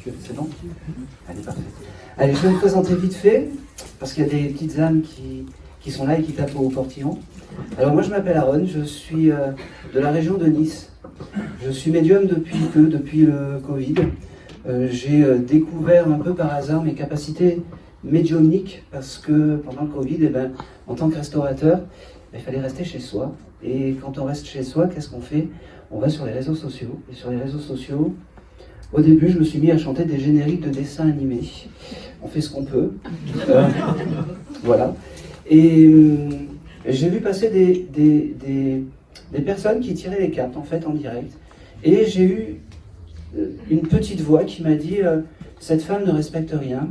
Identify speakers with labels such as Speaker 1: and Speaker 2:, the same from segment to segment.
Speaker 1: C'est bon? Allez, parfait. Allez, je vais me présenter vite fait, parce qu'il y a des petites âmes qui sont là et qui tapent au portillon. Alors moi je m'appelle Aaron, je suis de la région de Nice. Je suis médium depuis le Covid. J'ai découvert un peu par hasard mes capacités médiumniques, parce que pendant le Covid, en tant que restaurateur, il fallait rester chez soi. Et quand on reste chez soi, qu'est-ce qu'on fait? On va sur les réseaux sociaux. Et sur les réseaux sociaux, au début, je me suis mis à chanter des génériques de dessins animés. On fait ce qu'on peut. Voilà. Et j'ai vu passer des personnes qui tiraient les cartes, en fait, en direct. Et j'ai eu une petite voix qui m'a dit cette femme ne respecte rien,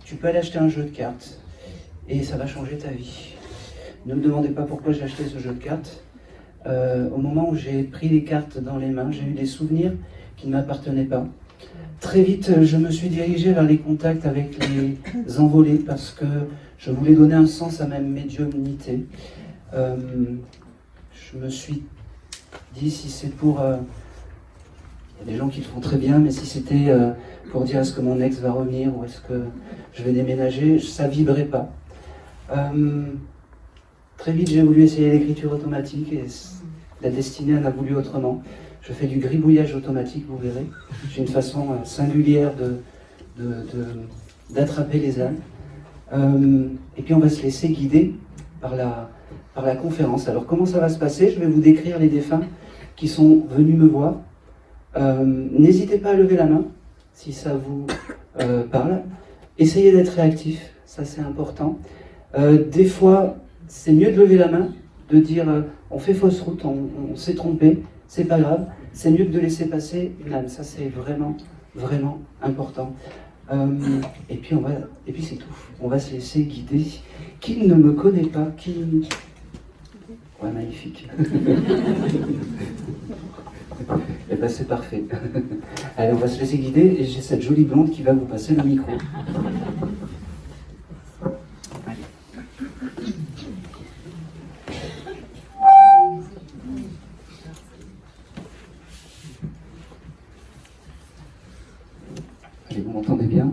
Speaker 1: tu peux aller acheter un jeu de cartes et ça va changer ta vie. Ne me demandez pas pourquoi j'ai acheté ce jeu de cartes. Au moment où j'ai pris les cartes dans les mains, j'ai eu des souvenirs qui ne m'appartenaient pas. Très vite, je me suis dirigé vers les contacts avec les envolés parce que je voulais donner un sens à ma médiumnité. Je me suis dit, si c'est pour... il y a des gens qui le font très bien, mais si c'était pour dire est-ce que mon ex va revenir ou est-ce que je vais déménager, ça ne vibrait pas. Très vite, j'ai voulu essayer l'écriture automatique et la destinée en a voulu autrement. Je fais du gribouillage automatique, vous verrez. J'ai une façon singulière d'attraper les âmes. Et puis on va se laisser guider par la conférence. Alors comment ça va se passer? Je vais vous décrire les défunts qui sont venus me voir. N'hésitez pas à lever la main si ça vous parle. Essayez d'être réactif, ça c'est important. Des fois, c'est mieux de lever la main, de dire on fait fausse route, on s'est trompé, c'est pas grave. C'est mieux que de laisser passer une âme, ça c'est vraiment, vraiment important. Et puis c'est tout. On va se laisser guider. Qui ne me connaît pas, Ouais, magnifique. Et ben c'est parfait. Allez, on va se laisser guider et j'ai cette jolie blonde qui va vous passer le micro. Allez, vous m'entendez bien?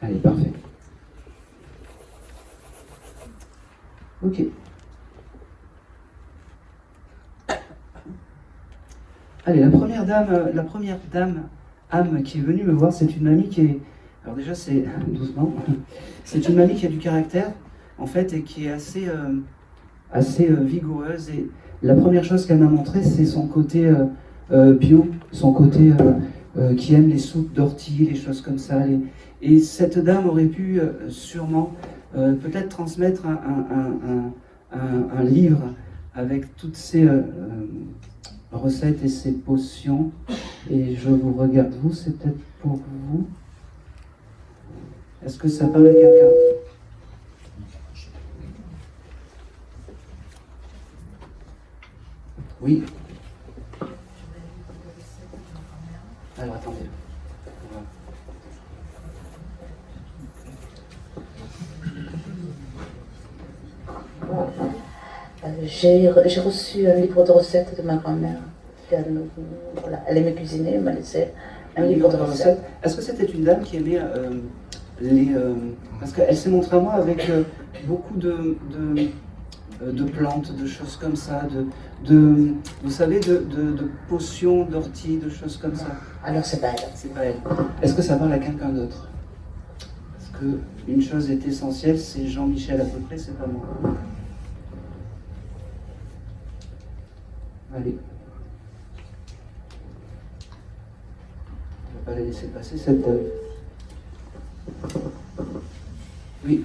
Speaker 1: Allez, parfait. Ok. Allez, la première dame âme qui est venue me voir, c'est une mamie qui est... Alors déjà, c'est... doucement. C'est une mamie qui a du caractère, en fait, et qui est assez vigoureuse. Et la première chose qu'elle m'a montré, c'est son côté bio, son côté qui aime les soupes d'ortie, les choses comme ça. Et cette dame aurait pu sûrement peut-être transmettre un livre avec toutes ces... recettes et ces potions, et je vous regarde, vous, c'est peut-être pour vous. Est-ce que ça parle à quelqu'un? Oui. Alors attendez.
Speaker 2: J'ai reçu un livre de recettes de ma grand-mère. Voilà, elle aimait cuisiner, elle m'a laissé un livre de recettes.
Speaker 1: Est-ce que c'était une dame qui aimait parce qu'elle s'est montrée à moi avec beaucoup de plantes, de choses comme ça, vous savez, de potions, d'ortie, de choses comme ça.
Speaker 2: Alors c'est pas elle.
Speaker 1: C'est pas elle. Est-ce que ça parle à quelqu'un d'autre? Parce qu'une chose est essentielle, c'est Jean-Michel à peu près, c'est pas moi. Allez. On va pas la laisser passer cette... Oui.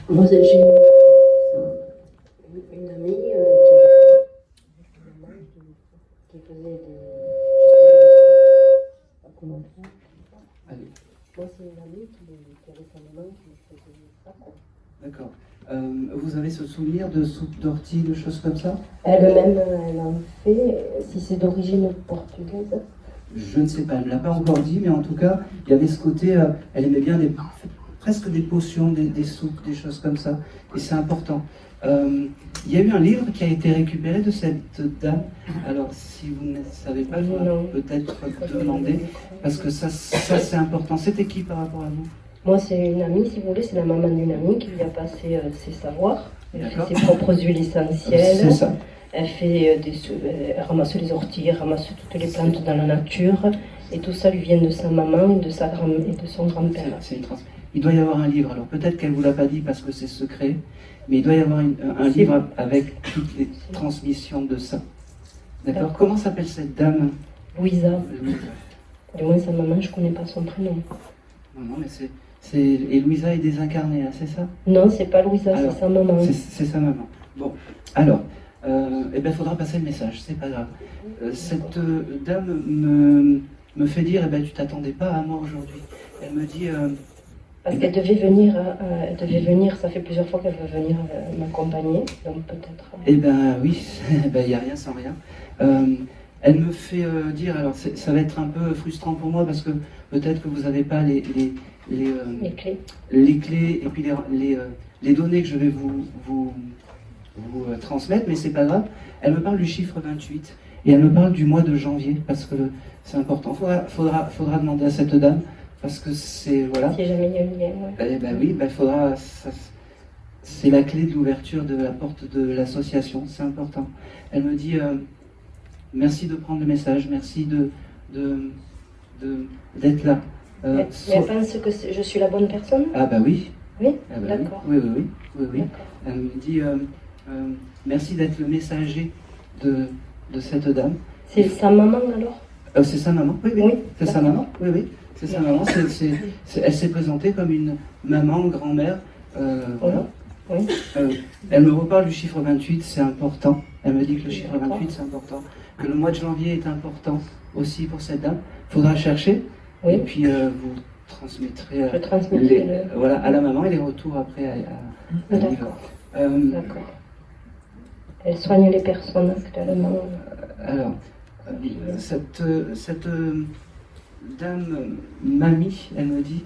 Speaker 2: Moi j'ai une amie qui faisait des... Comment dire?
Speaker 1: Allez.
Speaker 2: Moi c'est une amie qui avait sa maman qui faisait ça.
Speaker 1: D'accord. Vous avez ce souvenir de soupe d'ortie, de choses comme ça?
Speaker 2: Elle-même, elle en fait, si c'est d'origine portugaise.
Speaker 1: Je ne sais pas, elle ne me l'a pas encore dit, mais en tout cas, il y avait ce côté, elle aimait bien presque des potions, des soupes, des choses comme ça. Et c'est important. Il y a eu un livre qui a été récupéré de cette dame. Alors, si vous ne savez pas, il faudra peut-être demander, parce que ça c'est important. C'était qui par rapport à vous?
Speaker 3: Moi, c'est une amie, si vous voulez, c'est la maman d'une amie qui lui a passé ses savoirs. Elle fait
Speaker 1: D'accord.
Speaker 3: ses propres huiles essentielles.
Speaker 1: C'est ça.
Speaker 3: Elle fait elle ramasse les orties, elle ramasse toutes les plantes dans la nature. Et tout ça lui vient de sa maman et de son grand-père.
Speaker 1: C'est une Il doit y avoir un livre. Alors peut-être qu'elle ne vous l'a pas dit parce que c'est secret, mais il doit y avoir un livre avec toutes les transmissions de ça. D'accord. Comment s'appelle cette dame?
Speaker 3: Louisa. Du moins, sa maman, je ne connais pas son prénom.
Speaker 1: Non, mais et Louisa est désincarnée, hein, c'est ça?
Speaker 3: Non, c'est pas Louisa, c'est sa maman.
Speaker 1: C'est sa maman. Bon, alors, il faudra passer le message, c'est pas grave. Cette dame me fait dire, tu t'attendais pas à moi aujourd'hui. Elle me dit...
Speaker 3: Parce qu'elle devait venir, ça fait plusieurs fois qu'elle veut venir m'accompagner, donc peut-être...
Speaker 1: oui, il n'y a rien sans rien. Elle me fait dire, alors ça va être un peu frustrant pour moi parce que peut-être que vous n'avez pas les clés et puis les données que je vais vous transmettre, mais c'est pas grave. Elle me parle du chiffre 28 et elle me parle du mois de janvier parce que c'est important. Faudra demander à cette dame parce que c'est voilà.
Speaker 3: Si jamais il y a une lien,
Speaker 1: oui, il faudra. C'est la clé de l'ouverture de la porte de l'association. C'est important. Elle me dit merci de prendre le message, merci d'être là.
Speaker 3: Mais elle pense que je suis la bonne personne?
Speaker 1: Ah oui.
Speaker 3: Oui,
Speaker 1: d'accord. Oui. Elle me dit merci d'être le messager de cette dame.
Speaker 3: C'est sa maman alors?
Speaker 1: C'est sa maman, oui. C'est sa maman, oui. C'est sa maman. Elle s'est présentée comme une maman, grand-mère. Voilà.
Speaker 3: Oui.
Speaker 1: Elle me reparle du chiffre 28, c'est important. Elle me dit que le chiffre 28, c'est important. Que le mois de janvier est important aussi pour cette dame. Il faudra chercher.
Speaker 3: Oui.
Speaker 1: Et puis vous transmettrez à la maman et les retours après à
Speaker 3: D'accord. D'accord. Elle soigne les personnes actuellement.
Speaker 1: Alors, cette dame mamie, elle me dit,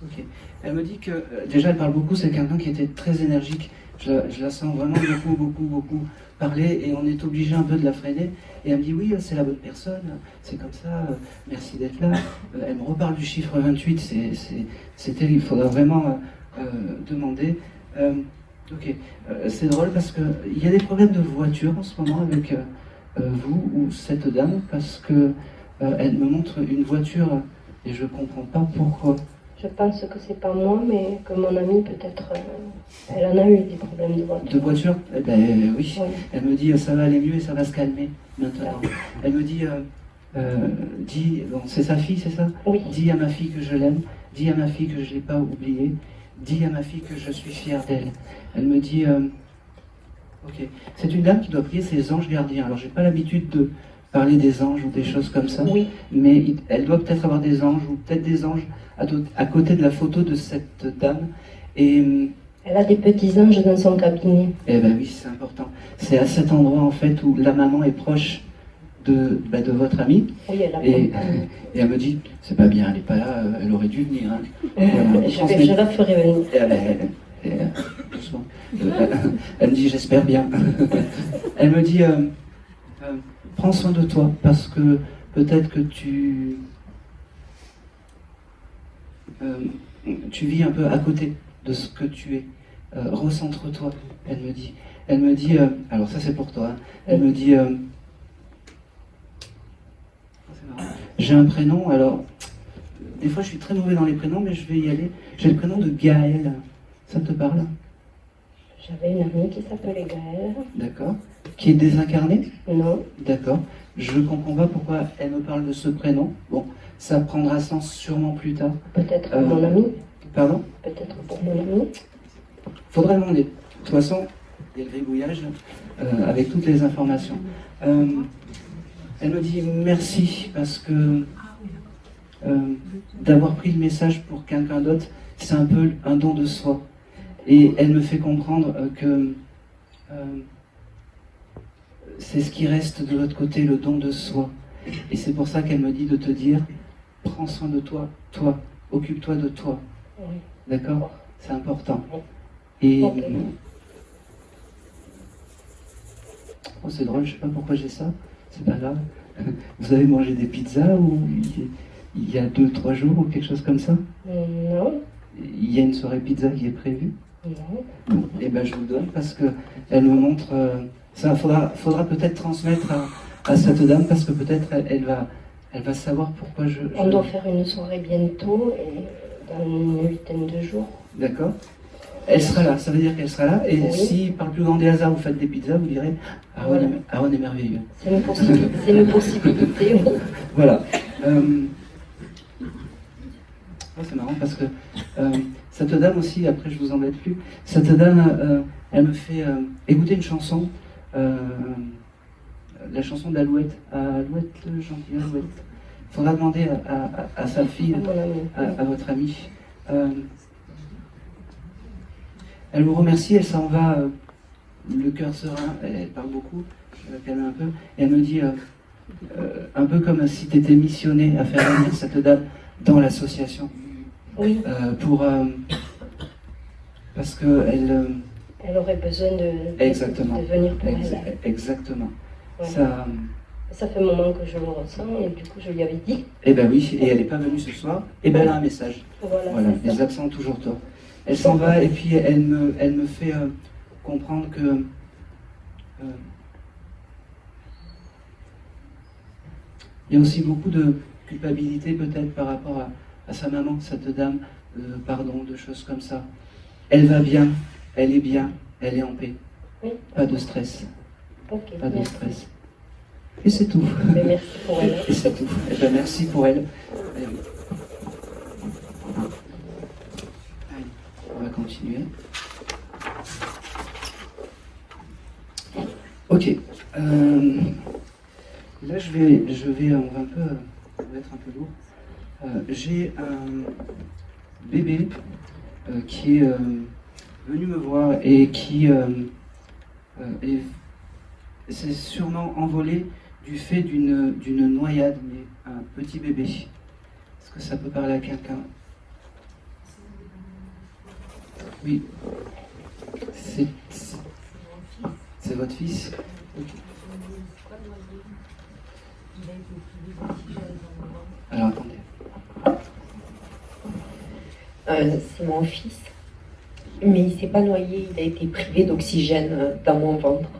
Speaker 1: ok. Elle me dit que déjà elle parle beaucoup, c'est quelqu'un qui était très énergique. Je la sens vraiment beaucoup parler et on est obligé un peu de la freiner. Et elle me dit oui, c'est la bonne personne, c'est comme ça, merci d'être là. Elle me reparle du chiffre 28, c'est terrible, il faudra vraiment demander. Ok, c'est drôle parce qu'il y a des problèmes de voiture en ce moment avec vous ou cette dame parce que elle me montre une voiture et je comprends pas pourquoi.
Speaker 3: Je pense que c'est pas moi, mais que mon amie peut-être, elle en a eu des problèmes de voiture.
Speaker 1: De voiture? Oui. Elle me dit ça va aller mieux et ça va se calmer maintenant. Elle me dit c'est sa fille, c'est ça?
Speaker 3: Oui.
Speaker 1: Dis à ma fille que je l'aime, dis à ma fille que je ne l'ai pas oubliée, dis à ma fille que je suis fière d'elle. Elle me dit ok. C'est une dame qui doit prier ses anges gardiens. Alors j'ai pas l'habitude de parler des anges ou des choses comme ça,
Speaker 3: oui.
Speaker 1: Mais elle doit peut-être avoir des anges ou peut-être des anges à côté de la photo de cette dame. Et
Speaker 3: elle a des petits anges dans son cabinet.
Speaker 1: Oui, c'est important. C'est à cet endroit en fait où la maman est proche de votre amie.
Speaker 3: Oui, elle a
Speaker 1: et elle me dit, c'est pas bien, elle n'est pas là, elle aurait dû venir. Hein.
Speaker 3: Je la ferai venir.
Speaker 1: Doucement. Elle me dit, j'espère bien. Elle me dit, prends soin de toi, parce que peut-être que tu vis un peu à côté de ce que tu es. Recentre-toi, elle me dit. Elle me dit, alors ça c'est pour toi, hein. Elle me dit, j'ai un prénom, alors des fois je suis très mauvais dans les prénoms, mais je vais y aller. J'ai le prénom de Gaël, ça te parle?
Speaker 3: J'avais une amie qui s'appelait Gaëlle.
Speaker 1: D'accord. Qui est désincarnée?
Speaker 3: Non.
Speaker 1: D'accord. Je ne comprends pas pourquoi elle me parle de ce prénom. Bon, ça prendra sens sûrement plus tard.
Speaker 3: Peut-être pour mon ami.
Speaker 1: Pardon?
Speaker 3: Peut-être pour mon ami.
Speaker 1: Faudrait demander. De toute façon, il y a le gribouillage avec toutes les informations. Elle me dit merci parce que d'avoir pris le message pour quelqu'un d'autre, c'est un peu un don de soi. Et elle me fait comprendre que c'est ce qui reste de l'autre côté, le don de soi. Et c'est pour ça qu'elle me dit de te dire, prends soin de toi, occupe-toi de toi.
Speaker 3: Oui.
Speaker 1: D'accord? C'est important. Et
Speaker 3: Ok.
Speaker 1: oh, c'est drôle, je sais pas pourquoi j'ai ça. C'est pas grave. Vous avez mangé des pizzas ou il y a 2-3 jours ou quelque chose comme ça?
Speaker 3: Non,
Speaker 1: Il y a une soirée pizza qui est prévue?
Speaker 3: non.
Speaker 1: Bon, eh ben je vous le donne parce que elle me montre. Ça faudra peut-être transmettre à cette dame parce que peut-être elle va savoir pourquoi
Speaker 3: On doit faire une soirée bientôt, et dans une huitaine de jours.
Speaker 1: D'accord. Elle sera là, ça veut dire qu'elle sera là. Et
Speaker 3: Oui.
Speaker 1: si par le plus grand des hasards vous faites des pizzas, vous direz
Speaker 3: Voilà.
Speaker 1: Aaron est merveilleux.
Speaker 3: C'est une possibilité, c'est une possibilité. Oui.
Speaker 1: Voilà. Oh, c'est marrant parce que cette dame aussi, après je vous embête plus, cette dame, elle me fait écouter une chanson, la chanson d'Alouette, Alouette, gentille Alouette. Il faudra demander à sa fille,
Speaker 3: À mon ami.
Speaker 1: à votre amie. Elle vous remercie, elle s'en va, le cœur serein, elle parle beaucoup, je vais la calmer un peu, et elle me dit, un peu comme si tu étais missionné à faire venir cette dame dans l'association.
Speaker 3: Oui,
Speaker 1: Parce qu'elle...
Speaker 3: elle aurait besoin de
Speaker 1: Exactement.
Speaker 3: de venir pour elle.
Speaker 1: Exactement.
Speaker 3: Voilà. Ça fait un moment que je le ressens et du coup je lui avais dit.
Speaker 1: Eh ben oui, et elle n'est pas venue ce soir, et ben elle a un message.
Speaker 3: Voilà,
Speaker 1: Voilà,
Speaker 3: c'est
Speaker 1: les
Speaker 3: ça.
Speaker 1: absents ont toujours tort. Elle s'en va et puis elle me fait comprendre que il y a aussi beaucoup de culpabilité peut-être par rapport à sa maman, cette dame, pardon, de choses comme ça. Elle va bien, elle est bien, elle est en paix.
Speaker 3: Oui.
Speaker 1: Pas de stress,
Speaker 3: Ok,
Speaker 1: pas de
Speaker 3: merci.
Speaker 1: stress. Et c'est tout.
Speaker 3: Mais merci pour elle.
Speaker 1: Et c'est tout. Eh ben, merci pour elle. Allez, on va continuer. Ok. Là, on va être un peu lourd. J'ai un bébé qui est venu me voir et qui s'est sûrement envolé du fait d'une noyade, mais un petit bébé. Est-ce que ça peut parler à quelqu'un? Oui. C'est votre fils? Ok. Alors attendez.
Speaker 4: C'est mon fils, mais il ne s'est pas noyé, il a été privé d'oxygène dans mon ventre.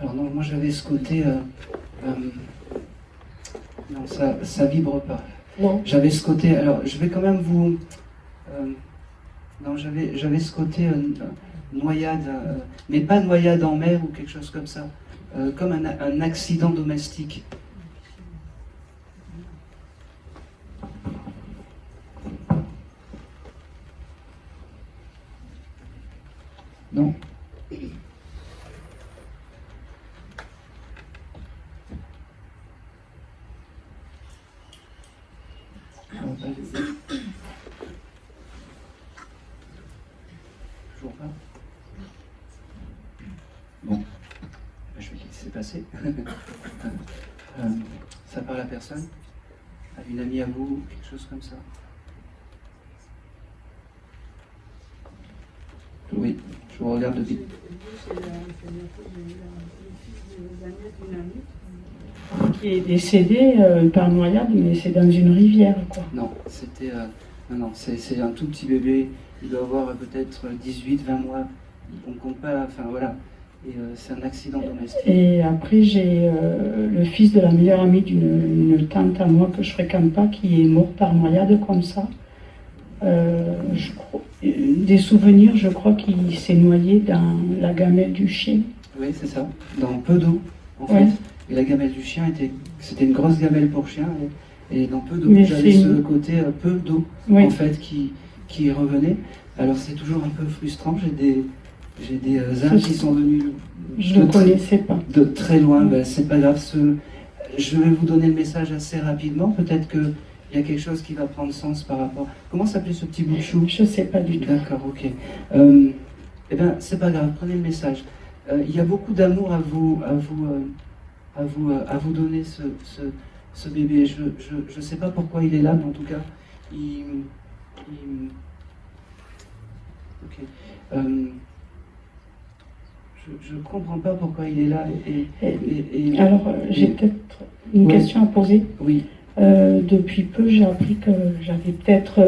Speaker 1: Alors non, moi j'avais ce côté... non, ça vibre pas.
Speaker 4: Non,
Speaker 1: J'avais ce côté... Alors je vais quand même vous... non, j'avais ce côté noyade, mais pas noyade en mer ou quelque chose comme ça. Comme un accident domestique. Non. Toujours pas. Bon, je vais laisser passer. Ça parle à personne? À une amie à vous, quelque chose comme ça? Oui, je vous regarde depuis.
Speaker 5: Qui est décédé par noyade, mais c'est dans une rivière, quoi.
Speaker 1: Non, c'était. Non, c'est un tout petit bébé. Il doit avoir peut-être 18-20 mois. On compte pas. Enfin voilà. Et c'est un accident domestique.
Speaker 5: Et après, j'ai le fils de la meilleure amie d'une tante à moi que je fréquente pas, qui est mort par noyade comme ça. Je crois, des souvenirs, je crois qu'il s'est noyé dans la gamelle du chien.
Speaker 1: Oui, c'est ça. Dans peu d'eau, en fait.
Speaker 5: Ouais.
Speaker 1: Et la gamelle du chien c'était une grosse gamelle pour chien. Et dans peu d'eau,
Speaker 5: Mais
Speaker 1: j'avais
Speaker 5: c'est
Speaker 1: ce
Speaker 5: une-
Speaker 1: côté peu d'eau,
Speaker 5: Oui.
Speaker 1: en fait, qui revenait. Alors c'est toujours un peu frustrant. J'ai des âmes qui sont venus
Speaker 5: Je
Speaker 1: de
Speaker 5: ne le
Speaker 1: très-
Speaker 5: connaissais pas.
Speaker 1: de très loin. Ben, c'est pas grave. Je vais vous donner le message assez rapidement. Peut-être qu'il y a quelque chose qui va prendre sens par rapport. Comment s'appelait ce petit bout de chou?
Speaker 5: Je ne sais pas du tout.
Speaker 1: D'accord, ok. Eh bien, c'est pas grave, prenez le message. Il y a beaucoup d'amour à vous donner ce bébé. Je sais pas pourquoi il est là, mais en tout cas, Ok. Je ne comprends pas pourquoi il est là.
Speaker 5: Alors, j'ai peut-être une
Speaker 1: Ouais.
Speaker 5: question à poser.
Speaker 1: Oui,
Speaker 5: Depuis peu, j'ai appris que j'avais peut-être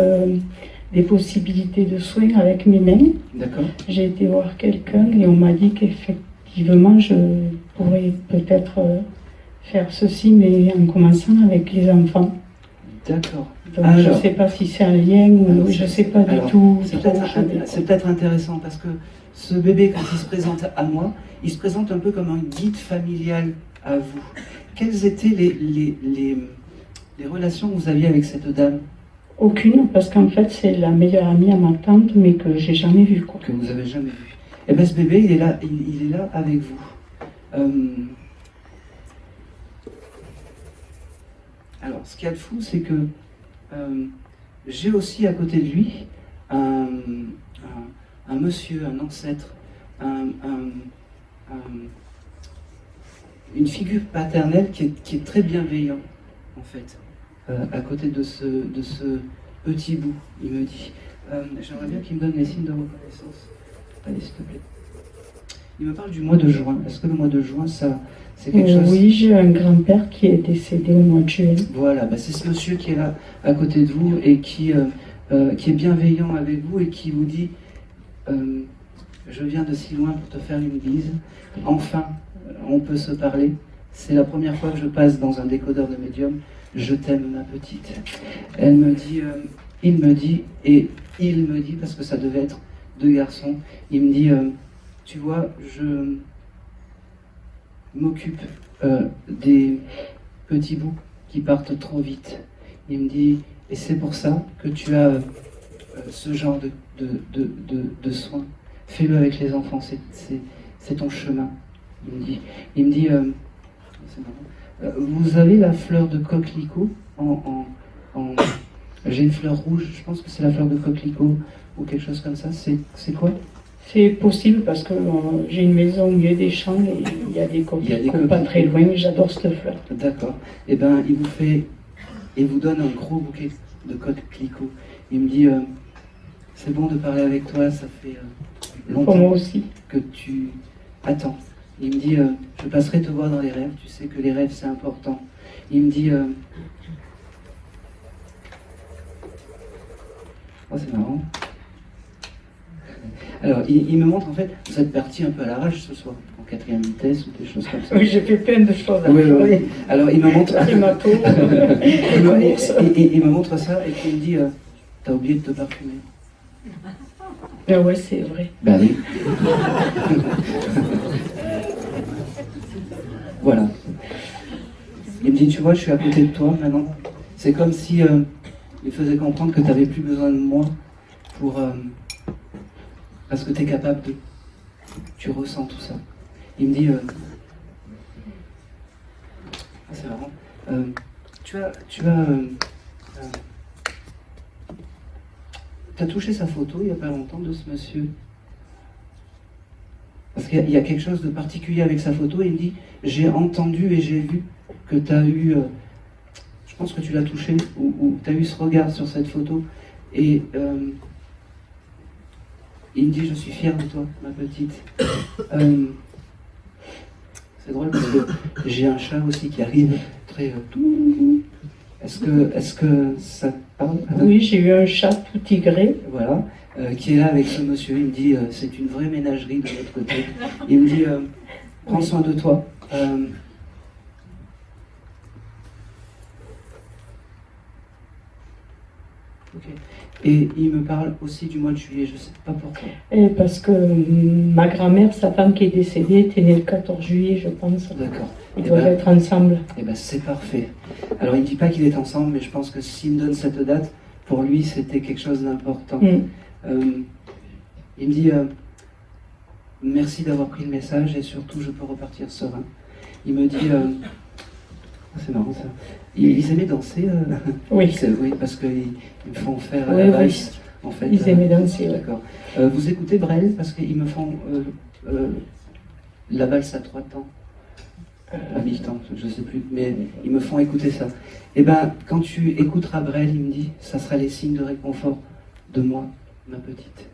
Speaker 5: des possibilités de soins avec mes mains.
Speaker 1: d'accord.
Speaker 5: J'ai été voir quelqu'un et on m'a dit qu'effectivement, je pourrais peut-être faire ceci, mais en commençant avec les enfants.
Speaker 1: D'accord.
Speaker 5: Donc,
Speaker 1: Alors.
Speaker 5: je ne sais pas si c'est un lien ou je ne sais pas du
Speaker 1: Alors,
Speaker 5: tout.
Speaker 1: C'est
Speaker 5: trop.
Speaker 1: peut-être intéressant parce que ce bébé, quand il se présente à moi, il se présente un peu comme un guide familial à vous. Quelles étaient les relations que vous aviez avec cette dame
Speaker 5: Aucune, parce qu'en fait, c'est la meilleure amie à ma tante, mais que j'ai jamais vue, quoi.
Speaker 1: que vous avez jamais vues? Eh bien, ce bébé, il est là, il est là avec vous. Alors, ce qu'il y a de fou, c'est que j'ai aussi à côté de lui un monsieur, un ancêtre, une figure paternelle qui est très bienveillant, en fait, à côté de ce petit bout, il me dit. J'aimerais bien qu'il me donne les signes de reconnaissance. Allez, s'il te plaît. Il me parle du mois de juin. Est-ce que le mois de juin, ça, c'est quelque chose?
Speaker 5: Oui, j'ai un grand-père qui est décédé au mois de juillet.
Speaker 1: Voilà, bah c'est ce monsieur qui est là à côté de vous et qui est bienveillant avec vous et qui vous dit je viens de si loin pour te faire une bise. Enfin, on peut se parler. C'est la première fois que je passe dans un décodeur de médium. Je t'aime, ma petite. Elle me dit, il me dit, et il me dit, parce que ça devait être deux garçons, il me dit, tu vois, je m'occupe des petits bouts qui partent trop vite. Il me dit, et c'est pour ça que tu as ce genre de soins. Fais-le avec les enfants, c'est ton chemin. Il me dit c'est marrant. Vous avez la fleur de coquelicot j'ai une fleur rouge, je pense que c'est la fleur de coquelicot ou quelque chose comme ça. C'est quoi?
Speaker 5: C'est possible parce que j'ai une maison au milieu des champs et il y a des coquelicots pas très loin. J'adore cette fleur.
Speaker 1: D'accord. Eh bien, il vous donne un gros bouquet de coquelicots. Il me dit, c'est bon de parler avec toi, ça fait
Speaker 5: Pour
Speaker 1: longtemps
Speaker 5: moi aussi.
Speaker 1: que tu attends. Il me dit, je passerai te voir dans les rêves, tu sais que les rêves c'est important. Il me dit, oh c'est marrant. Alors, il me montre en fait, vous êtes parti un peu à l'arrache ce soir, en 4e vitesse ou des choses comme ça.
Speaker 5: Oui, j'ai fait plein de choses.
Speaker 1: Oui, oui, oui. Alors, il me montre.
Speaker 5: Primato,
Speaker 1: il me montre ça et puis il me dit, t'as oublié de te parfumer.
Speaker 5: Ah ouais, c'est vrai.
Speaker 1: Ben oui. Voilà. Il me dit, tu vois, je suis à côté de toi maintenant. C'est comme si il faisait comprendre que tu n'avais plus besoin de moi pour parce que tu es capable de. Tu ressens tout ça. Il me dit, c'est marrant. T'as touché sa photo il n'y a pas longtemps de ce monsieur? Parce qu'il y a quelque chose de particulier avec sa photo. Il me dit, j'ai entendu et j'ai vu que tu as eu, je pense que tu l'as touché, ou tu as eu ce regard sur cette photo. Et il me dit, je suis fier de toi, ma petite. C'est drôle parce que j'ai un chat aussi qui arrive très... Est-ce que ça te parle?
Speaker 5: Oui, j'ai eu un chat tout tigré.
Speaker 1: Voilà, qui est là avec ce monsieur. Il me dit, c'est une vraie ménagerie de l'autre côté. Il me dit, prends soin de toi. Ok. Et il me parle aussi du mois de juillet, je ne sais pas pourquoi.
Speaker 5: Et parce que ma grand-mère, sa femme qui est décédée, était née le 14 juillet, je pense.
Speaker 1: D'accord.
Speaker 5: Ils doivent être ensemble.
Speaker 1: Eh ben c'est parfait. Alors il ne dit pas qu'il est ensemble, mais je pense que s'il me donne cette date, pour lui c'était quelque chose d'important. Il me dit merci d'avoir pris le message et surtout je peux repartir serein. Il me dit c'est marrant ça. Ils aimaient danser.
Speaker 5: Oui.
Speaker 1: Oui, parce qu'ils me font faire
Speaker 5: Oui,
Speaker 1: la valse. En fait,
Speaker 5: ils aimaient danser. Oui.
Speaker 1: D'accord. Vous écoutez Brel parce qu'ils me font la valse à 3 temps. À mi-temps, je ne sais plus, mais ils me font écouter ça. Et ben, quand tu écouteras Brel, il me dit, ça sera les signes de réconfort de moi, ma petite.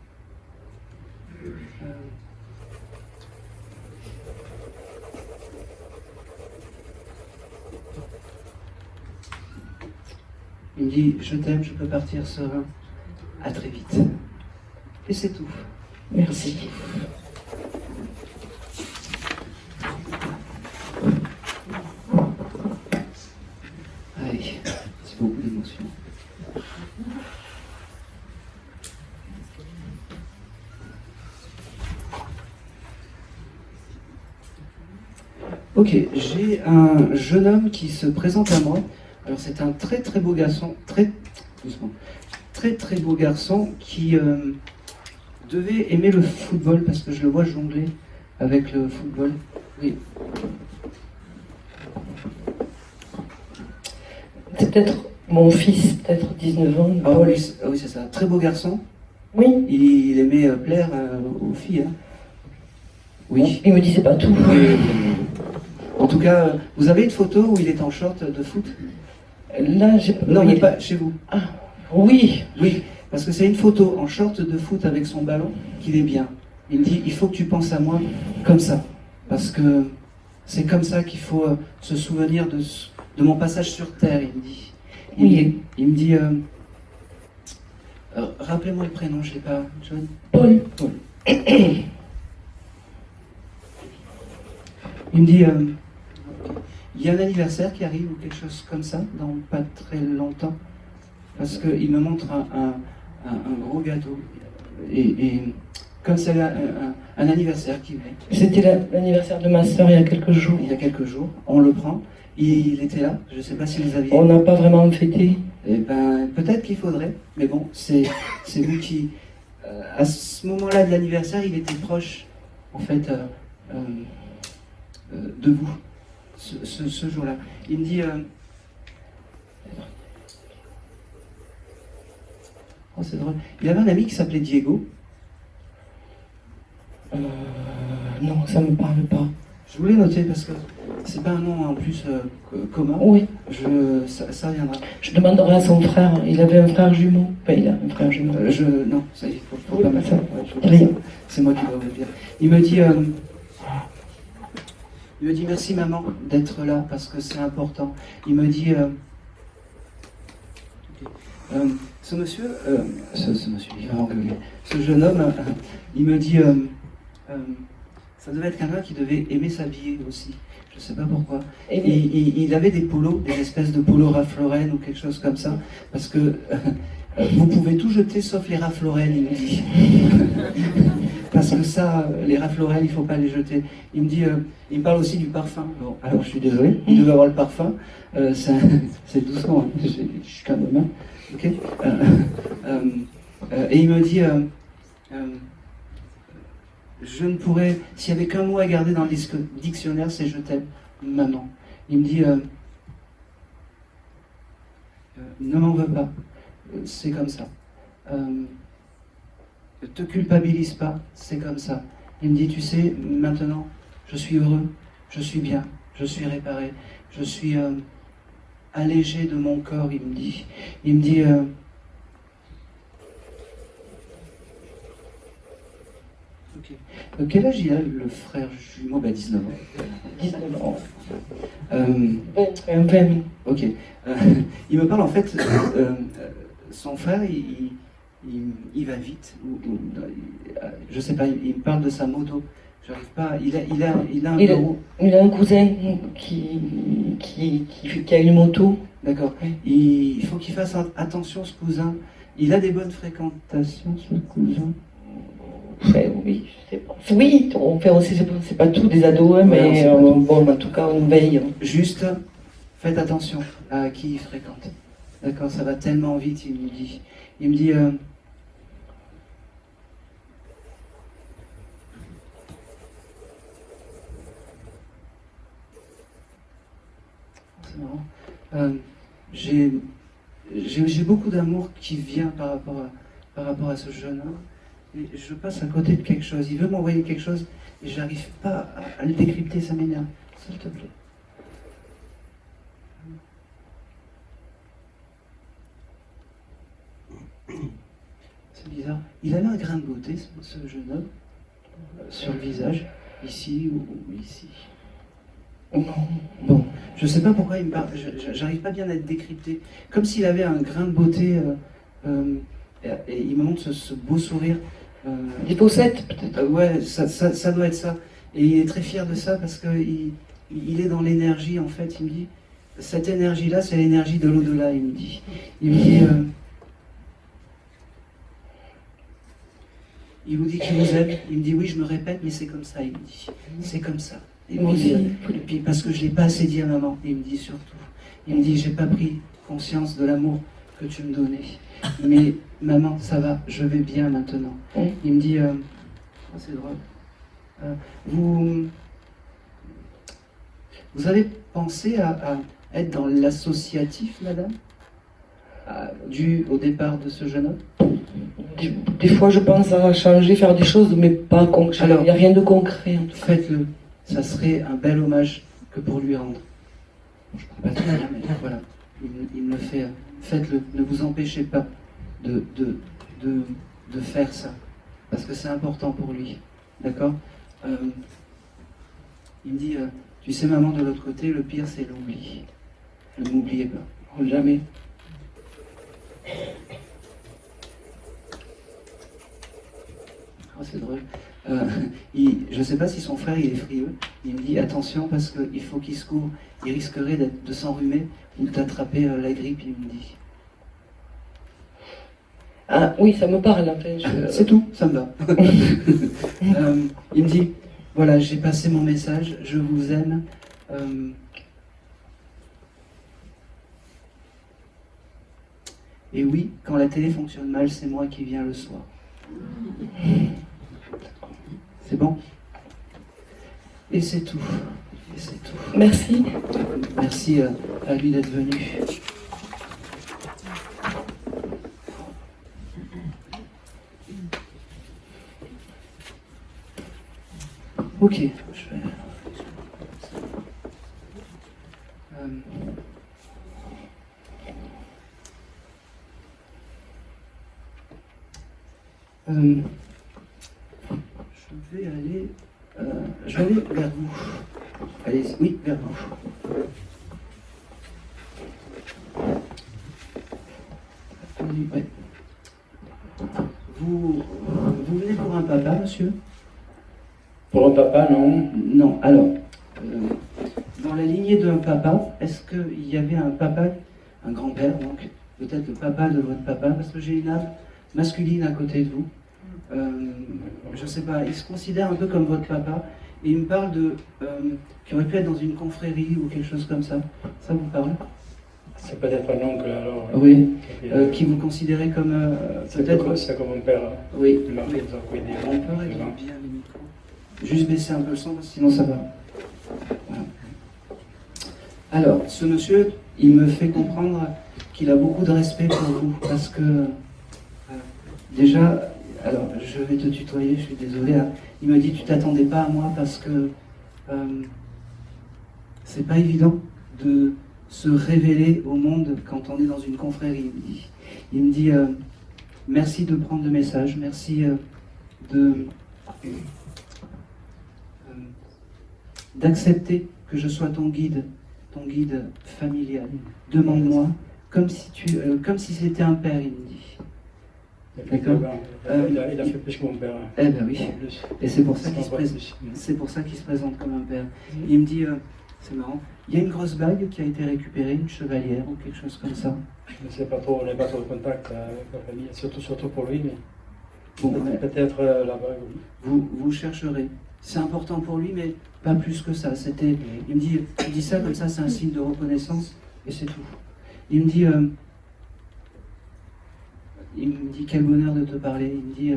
Speaker 1: Il me dit, je t'aime, je peux partir serein. À très vite. Et c'est tout.
Speaker 3: Merci.
Speaker 1: Allez, c'est beaucoup d'émotions. Ok, j'ai un jeune homme qui se présente à moi. Alors c'est un très très beau garçon, doucement, très beau garçon qui devait aimer le football parce que je le vois jongler avec le football. Oui.
Speaker 3: C'est peut-être mon fils, peut-être 19 ans.
Speaker 1: Ah oui, c'est ça. Très beau garçon.
Speaker 3: Oui.
Speaker 1: Il aimait plaire aux filles. Hein. Oui.
Speaker 3: Il me disait pas tout.
Speaker 1: Oui. En tout cas, vous avez une photo où il est en short de foot?
Speaker 3: Là, j'ai pas.
Speaker 1: Non, mais pas chez vous.
Speaker 3: Ah, oui.
Speaker 1: Oui, parce que c'est une photo en short de foot avec son ballon qu'il est bien. Il me dit, il faut que tu penses à moi comme ça. Parce que c'est comme ça qu'il faut se souvenir de mon passage sur Terre, il me dit. Il me dit, rappelez-moi le prénom, je ne l'ai pas, John.
Speaker 3: Paul.
Speaker 1: Paul. Il me dit, il y a un anniversaire qui arrive ou quelque chose comme ça, dans pas très longtemps. Parce qu'il me montre un gros gâteau. Et comme c'est un anniversaire qui venait.
Speaker 3: C'était l'anniversaire de ma soeur il y a quelques jours.
Speaker 1: Il y a quelques jours, on le prend. Il était là, je ne sais pas si vous aviez...
Speaker 3: On n'a pas vraiment fêté.
Speaker 1: Eh ben, peut-être qu'il faudrait, mais bon, c'est vous qui... à ce moment-là de l'anniversaire, il était proche, en fait, de vous, ce jour-là. Il me dit... Oh, c'est drôle. Il avait un ami qui s'appelait Diego.
Speaker 3: Non, ça me parle pas.
Speaker 1: Je voulais noter parce que c'est pas un nom en plus commun.
Speaker 3: Oui.
Speaker 1: Ça viendra.
Speaker 3: Je demanderai à son frère. Il avait un frère jumeau. Enfin, il a un frère jumeau.
Speaker 1: Non, ça y est, faut
Speaker 3: Oui,
Speaker 1: pas mettre ça.
Speaker 3: ça.
Speaker 1: Ouais, faut pas
Speaker 3: Rien.
Speaker 1: ça. C'est moi qui dois vous le dire. Il me dit merci maman d'être là parce que c'est important. Il me dit ce monsieur, il va m'engueuler. Ce jeune homme, il me dit ça devait être quelqu'un qui devait aimer s'habiller aussi. Je ne sais pas pourquoi.
Speaker 3: Et
Speaker 1: Il avait des polos, des espèces de polos Ralph Lauren ou quelque chose comme ça, parce que vous pouvez tout jeter sauf les Ralph Lauren, il me dit. Parce que ça, les Ralph Lauren, il ne faut pas les jeter. Il me dit, il me parle aussi du parfum. Bon, alors je suis désolé, il devait avoir le parfum. C'est doucement, hein. Je suis qu'un homme. Ok. Et il me dit, je ne pourrais, s'il n'y avait qu'un mot à garder dans le dictionnaire, c'est je t'aime, maman. Il me dit, ne m'en veux pas, c'est comme ça. Ne te culpabilise pas, c'est comme ça. Il me dit, tu sais, maintenant, je suis heureux, je suis bien, je suis réparé, je suis allégé de mon corps, il me dit. Il me dit, ok. Quel âge il a, le frère jumeau? 19 ans.
Speaker 3: 19 ans.
Speaker 1: 20
Speaker 3: 20.
Speaker 1: Ok. Il me parle en fait, son frère, il va vite. Je sais pas, il me parle de sa moto. J'arrive pas. Il a un bureau.
Speaker 3: Il a un cousin qui a une moto.
Speaker 1: D'accord. Il faut qu'il fasse attention, ce cousin. Il a des bonnes fréquentations, ce cousin.
Speaker 3: Ouais, oui, je sais pas. Oui, on fait aussi, c'est pas tout des ados, hein,
Speaker 1: Ouais,
Speaker 3: mais bon, en tout cas, on veille.
Speaker 1: Juste, faites attention à qui il fréquente. D'accord, ça va tellement vite, il me dit. Il me dit... c'est marrant. J'ai beaucoup d'amour qui vient par rapport à ce jeune homme. Et je passe à côté de quelque chose. Il veut m'envoyer quelque chose et j'arrive pas à le décrypter, ça m'énerve. S'il te plaît. C'est bizarre. Il avait un grain de beauté, ce jeune homme. sur le visage, ici ou ici. Bon, je sais pas pourquoi il me parle, j'arrive pas bien à être décrypté. Comme s'il avait un grain de beauté, et il me montre ce beau sourire.
Speaker 6: Des poussettes, peut-être.
Speaker 1: Ouais, ça doit être ça. Et il est très fier de ça parce qu'il est dans l'énergie, en fait. Il me dit, cette énergie-là, c'est l'énergie de l'au-delà, il me dit. Il me dit, il vous dit qu'il vous aime. Il me dit, oui, je me répète, mais c'est comme ça, il me dit. C'est comme ça. Et puis, parce que je l'ai pas assez dit à maman, il me dit surtout. Il me dit, j'ai pas pris conscience de l'amour que tu me donnais. Mais maman, ça va, je vais bien maintenant. Il me dit, c'est drôle. Vous avez pensé à être dans l'associatif, madame, dû au départ de ce jeune homme?
Speaker 6: Des fois, je pense à changer, faire des choses, mais pas concret.
Speaker 1: Alors,
Speaker 6: il n'y a rien de concret. En tout cas.
Speaker 1: Faites-le. Ça serait un bel hommage que pour lui rendre. Je ne parle pas très bien, mais voilà. Il me le fait. Faites-le. Ne vous empêchez pas de faire ça. Parce que c'est important pour lui. D'accord? Il me dit, tu sais maman, de l'autre côté, le pire c'est l'oubli. Ne m'oubliez pas. Oh, jamais. Oh, c'est drôle. Je ne sais pas si son frère il est frieux. Il me dit attention parce qu'il faut qu'il se couvre. Il risquerait de s'enrhumer ou d'attraper la grippe, il me dit.
Speaker 6: Ah oui, ça me parle en fait.
Speaker 1: C'est tout, ça me va. Il me dit voilà, j'ai passé mon message, je vous aime. Et oui, quand la télé fonctionne mal, c'est moi qui viens le soir. C'est bon? Et c'est tout. Et c'est tout.
Speaker 6: Merci.
Speaker 1: Merci à lui d'être venu. Ok, je vais... je vais aller vers vous. Allez, oui, vers vous. Ouais. Vous venez pour un papa, monsieur?
Speaker 7: Pour un papa, non.
Speaker 1: Non, alors, dans la lignée d'un papa, est-ce qu'il y avait un papa, un grand-père, donc, peut-être le papa de votre papa, parce que j'ai une âme masculine à côté de vous. Je ne sais pas, il se considère un peu comme votre papa, et il me parle qui aurait pu être dans une confrérie ou quelque chose comme ça. Ça vous parle?
Speaker 7: C'est peut-être un oncle, alors.
Speaker 1: Oui, qui vous considérait comme peut-être...
Speaker 7: C'est comme mon père.
Speaker 1: Oui,
Speaker 7: Il m'a
Speaker 1: oui.
Speaker 7: beaucoup aidé.
Speaker 1: On peut régler bien les micros. Juste baisser un peu le son, sinon ça va. Voilà. Alors, ce monsieur, il me fait comprendre qu'il a beaucoup de respect pour vous, parce que déjà, alors je vais te tutoyer, je suis désolé, hein. Il me dit tu t'attendais pas à moi parce que c'est pas évident de se révéler au monde quand on est dans une confrérie. Il me dit merci de prendre le message, merci d'accepter que je sois ton guide familial. Demande-moi, comme si c'était un père, il me dit. D'accord.
Speaker 7: Il a fait plus que mon père.
Speaker 1: Eh ben oui. Et c'est pour ça qu'il se présente comme un père. Il me dit, c'est marrant, il y a une grosse bague qui a été récupérée, une chevalière ou quelque chose comme ça.
Speaker 7: Je ne sais pas trop, on n'a pas trop de contact avec la famille, surtout pour lui, mais
Speaker 1: Bon,
Speaker 7: peut-être la bague, oui.
Speaker 1: vous chercherez. C'est important pour lui, mais pas plus que ça. Il me dit, tu dis ça comme ça, c'est un signe de reconnaissance, et c'est tout. Il me dit quel bonheur de te parler. Il me dit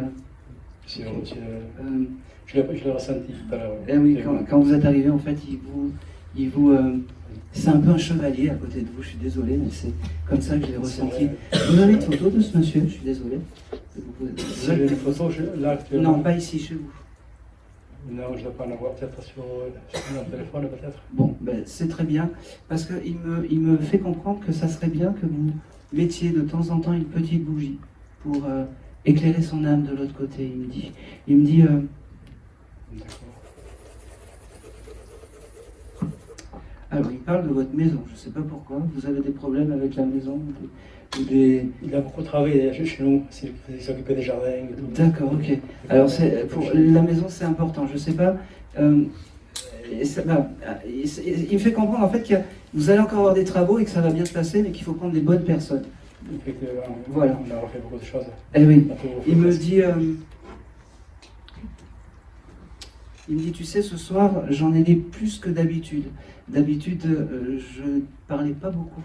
Speaker 7: je l'ai ressenti tout à l'heure.
Speaker 1: Eh oui, quand vous êtes arrivé, en fait, c'est un peu un chevalier à côté de vous. Je suis désolé, mais c'est comme ça que je l'ai ressenti. Vous avez une photo de ce monsieur? Je suis désolé.
Speaker 7: Vous avez une photo là actuellement?
Speaker 1: Non, pas ici, chez vous.
Speaker 7: Non, je ne dois pas en avoir, peut-être sur mon téléphone, peut-être.
Speaker 1: Bon, ben, c'est très bien, parce qu'il me fait comprendre que ça serait bien que vous mettiez de temps en temps une petite bougie pour éclairer son âme de l'autre côté. Il me dit
Speaker 7: D'accord.
Speaker 1: Alors, il parle de votre maison. Je ne sais pas pourquoi. Vous avez des problèmes avec la maison ou des...
Speaker 7: Il a beaucoup travaillé chez nous, il s'occupait des jardins et tout.
Speaker 1: D'accord, ok. Alors, pour la maison, c'est important. Je ne sais pas. Et ça, il me fait comprendre en fait que vous allez encore avoir des travaux et que ça va bien se passer, mais qu'il faut prendre les bonnes personnes.
Speaker 7: Effectivement,
Speaker 1: Voilà.
Speaker 7: on a refait beaucoup de choses.
Speaker 1: Eh oui.
Speaker 7: On a fait
Speaker 1: Il
Speaker 7: beaucoup
Speaker 1: me
Speaker 7: de
Speaker 1: dit, tu sais, ce soir, j'en ai des plus que d'habitude. D'habitude, je parlais pas beaucoup.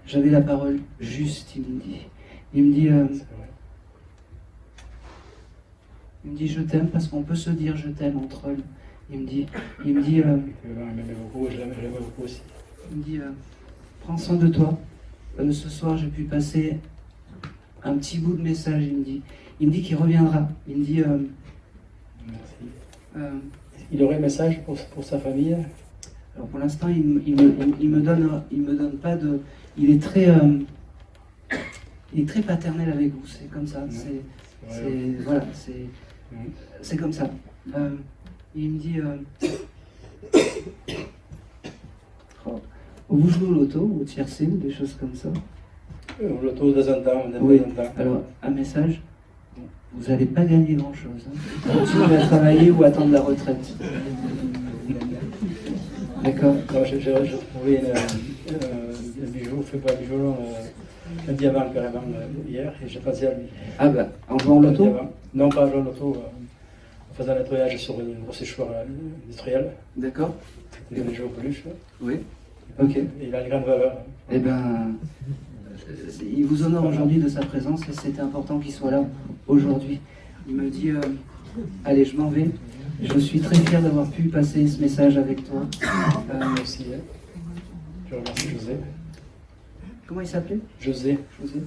Speaker 1: J'avais la parole juste, il me dit. Il me dit,
Speaker 7: C'est vrai.
Speaker 1: je t'aime parce qu'on peut se dire je t'aime entre eux. Il me dit,
Speaker 7: Effectivement, il m'aimait beaucoup et je l'aimais beaucoup aussi.
Speaker 1: il me dit, prends soin de toi. Ce soir, j'ai pu passer un petit bout de message. Il me dit qu'il reviendra. Il me dit,
Speaker 7: Merci. Il aurait un message pour sa famille?
Speaker 1: alors pour l'instant, il me donne pas de. Il est très paternel avec vous. C'est comme ça. Voilà. C'est comme ça. Il me dit. Vous jouez au loto, au tiercé ou des choses comme ça.
Speaker 7: On le tourne de temps en temps,
Speaker 1: Oui. Alors, un message. Vous n'allez pas gagner grand-chose. Continuez à travailler ou attendre la retraite. D'accord.
Speaker 7: Non, j'ai trouvé un bijou, fait pas un bijou, un diamant carrément hier, et j'ai pensé à lui.
Speaker 1: Ah bah, en jouant au
Speaker 7: Un
Speaker 1: loto.
Speaker 7: diamant. Non, pas en jouant au loto, en faisant un nettoyage sur une grosse échoir industrielle.
Speaker 1: D'accord.
Speaker 7: C'était des jeux au peluche.
Speaker 1: Oui. Ok.
Speaker 7: Et il a une grande valeur.
Speaker 1: Eh ben, il vous honore aujourd'hui de sa présence et c'était important qu'il soit là aujourd'hui. Il me dit, allez, je m'en vais. Je suis très fier d'avoir pu passer ce message avec toi.
Speaker 7: Aussi, hein. Je remercie José.
Speaker 1: Comment il s'appelait?
Speaker 7: José,
Speaker 1: José.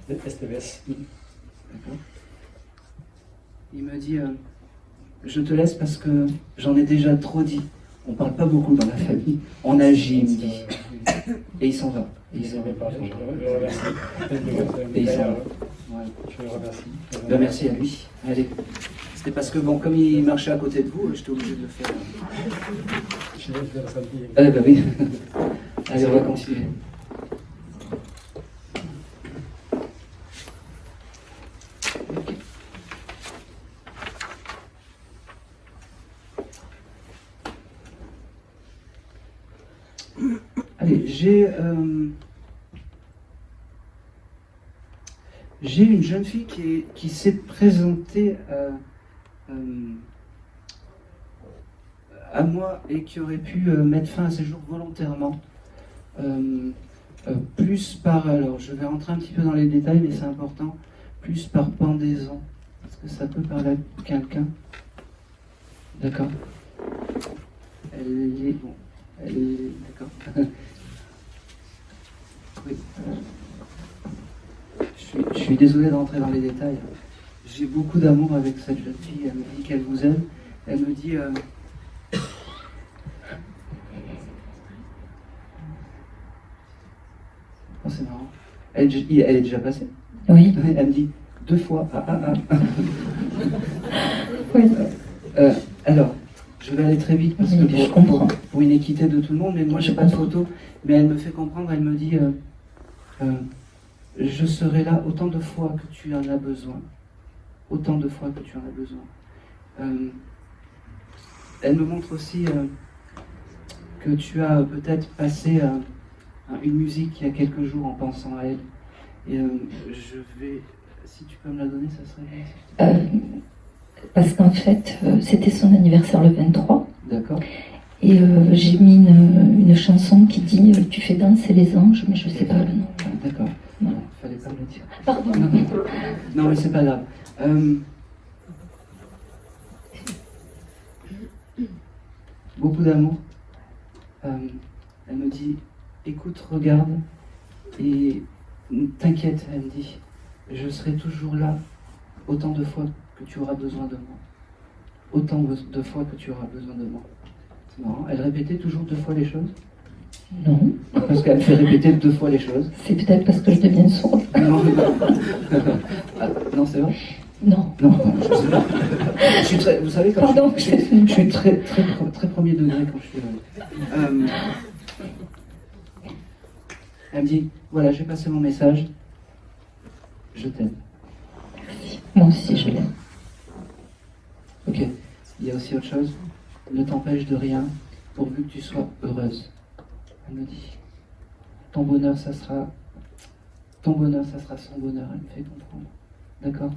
Speaker 7: de STVS.
Speaker 1: D'accord. Il me dit, je te laisse parce que j'en ai déjà trop dit. On parle pas beaucoup dans la famille. On agit, il me dit. Et il s'en va. Et il s'en va.
Speaker 7: Je le remercie.
Speaker 1: Et il s'en va. Ouais.
Speaker 7: Je le remercie.
Speaker 1: Ben, merci à lui. Allez. C'était parce que, bon, comme il marchait à côté de vous, j'étais obligé de le faire.
Speaker 7: Je l'ai ressenti.
Speaker 1: Ah, ben oui. Allez, on va continuer. Allez, j'ai une jeune fille qui s'est présentée à moi et qui aurait pu mettre fin à ses jours volontairement. Plus par, alors je vais rentrer un petit peu dans les détails, mais c'est important, plus par pendaison. Est-ce que ça peut parler à quelqu'un? D'accord. Elle est, bon, elle est, d'accord. Oui. Je suis désolé de rentrer dans les détails. J'ai beaucoup d'amour avec cette jeune fille. Elle me dit qu'elle vous aime. Elle me dit... Oh, c'est marrant. Elle est déjà passée?
Speaker 5: Oui.
Speaker 1: Elle me dit 2 fois.
Speaker 5: Oui.
Speaker 1: Alors, je vais aller très vite parce
Speaker 5: Oui,
Speaker 1: que
Speaker 5: je comprends.
Speaker 1: pour une équité de tout le monde, mais moi j'ai pas de photo. Mais elle me fait comprendre, elle me dit je serai là autant de fois que tu en as besoin. Autant de fois que tu en as besoin. Elle me montre aussi que tu as peut-être passé une musique il y a quelques jours en pensant à elle. Et je vais, si tu peux me la donner, ça serait bien.
Speaker 8: Parce qu'en fait, c'était son anniversaire le 23.
Speaker 1: D'accord.
Speaker 8: Et j'ai mis une chanson qui dit tu fais danser les anges, mais je ne sais pas le nom.
Speaker 1: D'accord.
Speaker 8: Non.
Speaker 1: Non, fallait pas me le dire.
Speaker 8: Pardon.
Speaker 1: Non, mais c'est pas grave. Beaucoup d'amour. Elle me dit, écoute, regarde, et t'inquiète, elle me dit, je serai toujours là autant de fois que tu auras besoin de moi. Autant de fois que tu auras besoin de moi. C'est marrant. Elle répétait toujours 2 fois les choses.
Speaker 8: Non.
Speaker 1: Parce qu'elle fait répéter 2 fois les choses.
Speaker 8: C'est peut-être parce que je deviens sourde.
Speaker 1: Non, ah, non, c'est vrai.
Speaker 8: Non.
Speaker 1: Non, je sais pas. Je suis très, vous savez, quand
Speaker 8: Pardon.
Speaker 1: je suis très premier degré quand je suis. Elle me dit, voilà, j'ai passé mon message. Je t'aime.
Speaker 8: Moi aussi, je l'aime.
Speaker 1: Ok. Il y a aussi autre chose. Ne t'empêche de rien, pourvu que tu sois heureuse. Elle me dit, ton bonheur, ça sera son bonheur. Elle me fait comprendre. D'accord.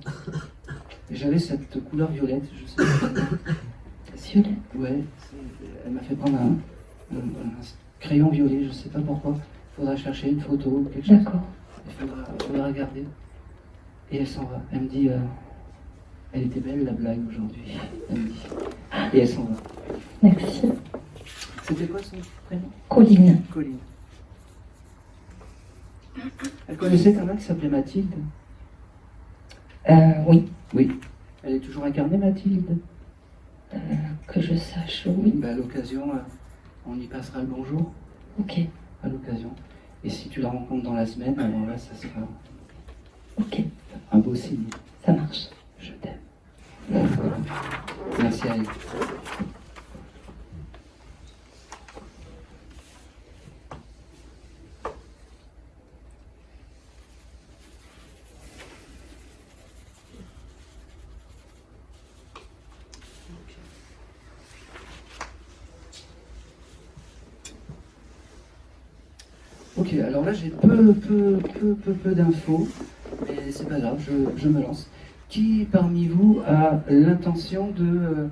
Speaker 1: Et j'avais cette couleur violette, je sais pas.
Speaker 8: Violette.
Speaker 1: Ouais, elle m'a fait prendre un crayon violet, je sais pas pourquoi. Il faudra chercher une photo ou quelque chose.
Speaker 8: D'accord.
Speaker 1: Il faudra regarder. Et elle s'en va. Elle me dit, elle était belle la blague aujourd'hui. Elle me dit. Et elle s'en va.
Speaker 8: Merci.
Speaker 1: C'était quoi son prénom?
Speaker 8: Colline.
Speaker 1: Colline. Elle connaissait quelqu'un qui s'appelait Mathilde?
Speaker 8: Oui.
Speaker 1: Oui. Elle est toujours incarnée, Mathilde?
Speaker 8: Que je sache, oui.
Speaker 1: À l'occasion, on y passera le bonjour.
Speaker 8: Ok.
Speaker 1: À l'occasion. Et si tu la rencontres dans la semaine, alors là, ça sera
Speaker 8: Ok.
Speaker 1: un beau signe.
Speaker 8: Ça marche.
Speaker 1: Je t'aime. Merci à elle. Ok, alors là j'ai peu d'infos, mais c'est pas grave, je me lance. Qui parmi vous a l'intention de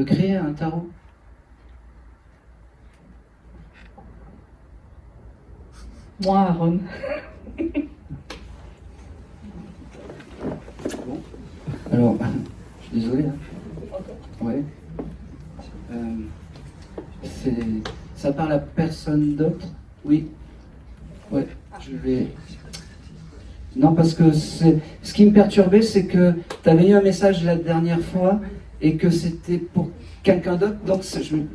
Speaker 1: créer un tarot?
Speaker 3: Moi, Aaron.
Speaker 1: Bon. Alors, je suis désolé. Hein. Ouais. Ça parle à personne d'autre? Oui. Ouais, je vais. Non, parce que ce qui me perturbait, c'est que tu avais eu un message la dernière fois et que c'était pour quelqu'un d'autre, donc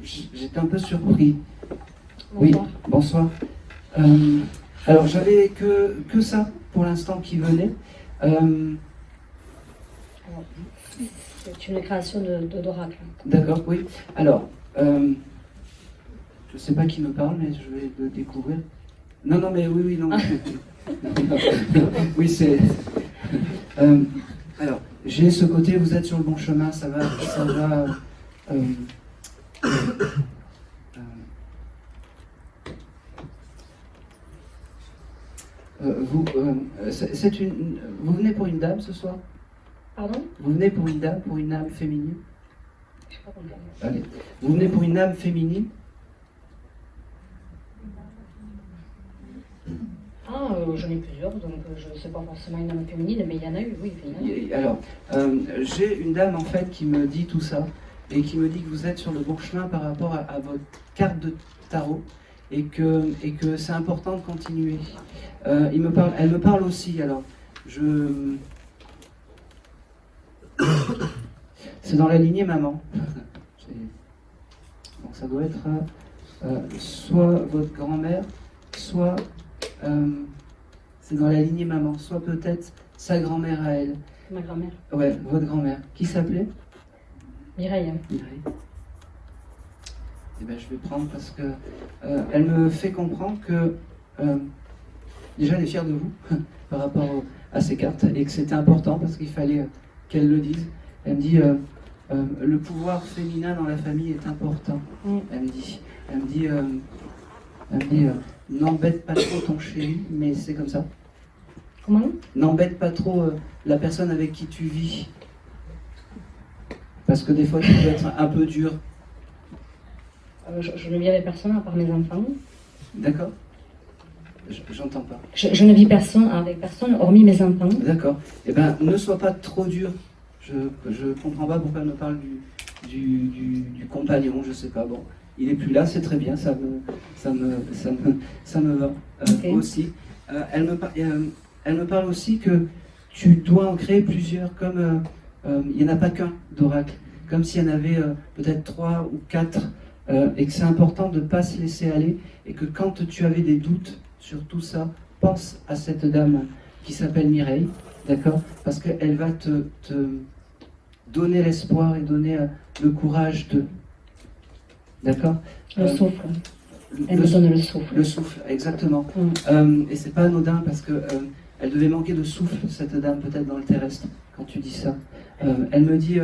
Speaker 1: j'étais un peu surpris. Oui, bonsoir. Alors, j'avais que ça pour l'instant qui venait.
Speaker 3: C'est une création d'oracle.
Speaker 1: D'accord, oui. Alors, je ne sais pas qui me parle, mais je vais le découvrir. Non, mais oui, non. Oui, c'est. Alors, j'ai ce côté, vous êtes sur le bon chemin, ça va. Vous venez pour une dame ce soir?
Speaker 3: Pardon?
Speaker 1: Vous venez pour une dame, pour une âme féminine?
Speaker 3: Je sais pas comment.
Speaker 1: Allez. Vous venez pour une âme féminine?
Speaker 3: J'en ai plusieurs, donc je ne sais pas forcément une âme féminine, mais il y en a eu, oui.
Speaker 1: Alors, j'ai une dame en fait qui me dit tout ça et qui me dit que vous êtes sur le bon chemin par rapport à votre carte de tarot et que c'est important de continuer. Elle me parle aussi, alors c'est dans la lignée maman. Donc ça doit être soit votre grand-mère, soit c'est dans la lignée maman, soit peut-être sa grand-mère à elle.
Speaker 3: Ma grand-mère.
Speaker 1: Ouais, votre grand-mère. Qui s'appelait?
Speaker 3: Mireille.
Speaker 1: Mireille. Eh bien, je vais prendre parce que elle me fait comprendre que déjà elle est fière de vous par rapport à ces cartes et que c'était important parce qu'il fallait qu'elle le dise. Elle me dit le pouvoir féminin dans la famille est important. Elle me dit n'embête pas trop ton chéri, mais c'est comme ça.
Speaker 3: Comment?
Speaker 1: N'embête pas trop la personne avec qui tu vis. Parce que des fois, tu peux être un peu dur.
Speaker 3: Je ne vis avec personne à part mes enfants.
Speaker 1: D'accord? J'entends pas.
Speaker 3: Je ne vis avec personne hormis mes enfants.
Speaker 1: D'accord. Eh bien, ne sois pas trop dur. Je comprends pas pourquoi elle me parle du compagnon, je sais pas. Bon, il est plus là, c'est très bien, ça me va
Speaker 3: Okay.
Speaker 1: aussi. Elle me parle aussi que tu dois en créer plusieurs, comme il n'y en a pas qu'un d'oracle, comme s'il y en avait peut-être 3 ou 4, et que c'est important de ne pas se laisser aller, et que quand tu avais des doutes sur tout ça, pense à cette dame qui s'appelle Mireille, d'accord? Parce qu'elle va te donner l'espoir et donner le courage de... D'accord?
Speaker 3: Le souffle. Elle
Speaker 1: le
Speaker 3: me donne le souffle.
Speaker 1: Le souffle, exactement.
Speaker 3: Mm.
Speaker 1: Et c'est pas anodin parce que elle devait manquer de souffle, cette dame, peut-être dans le terrestre, quand tu dis ça. Elle me dit...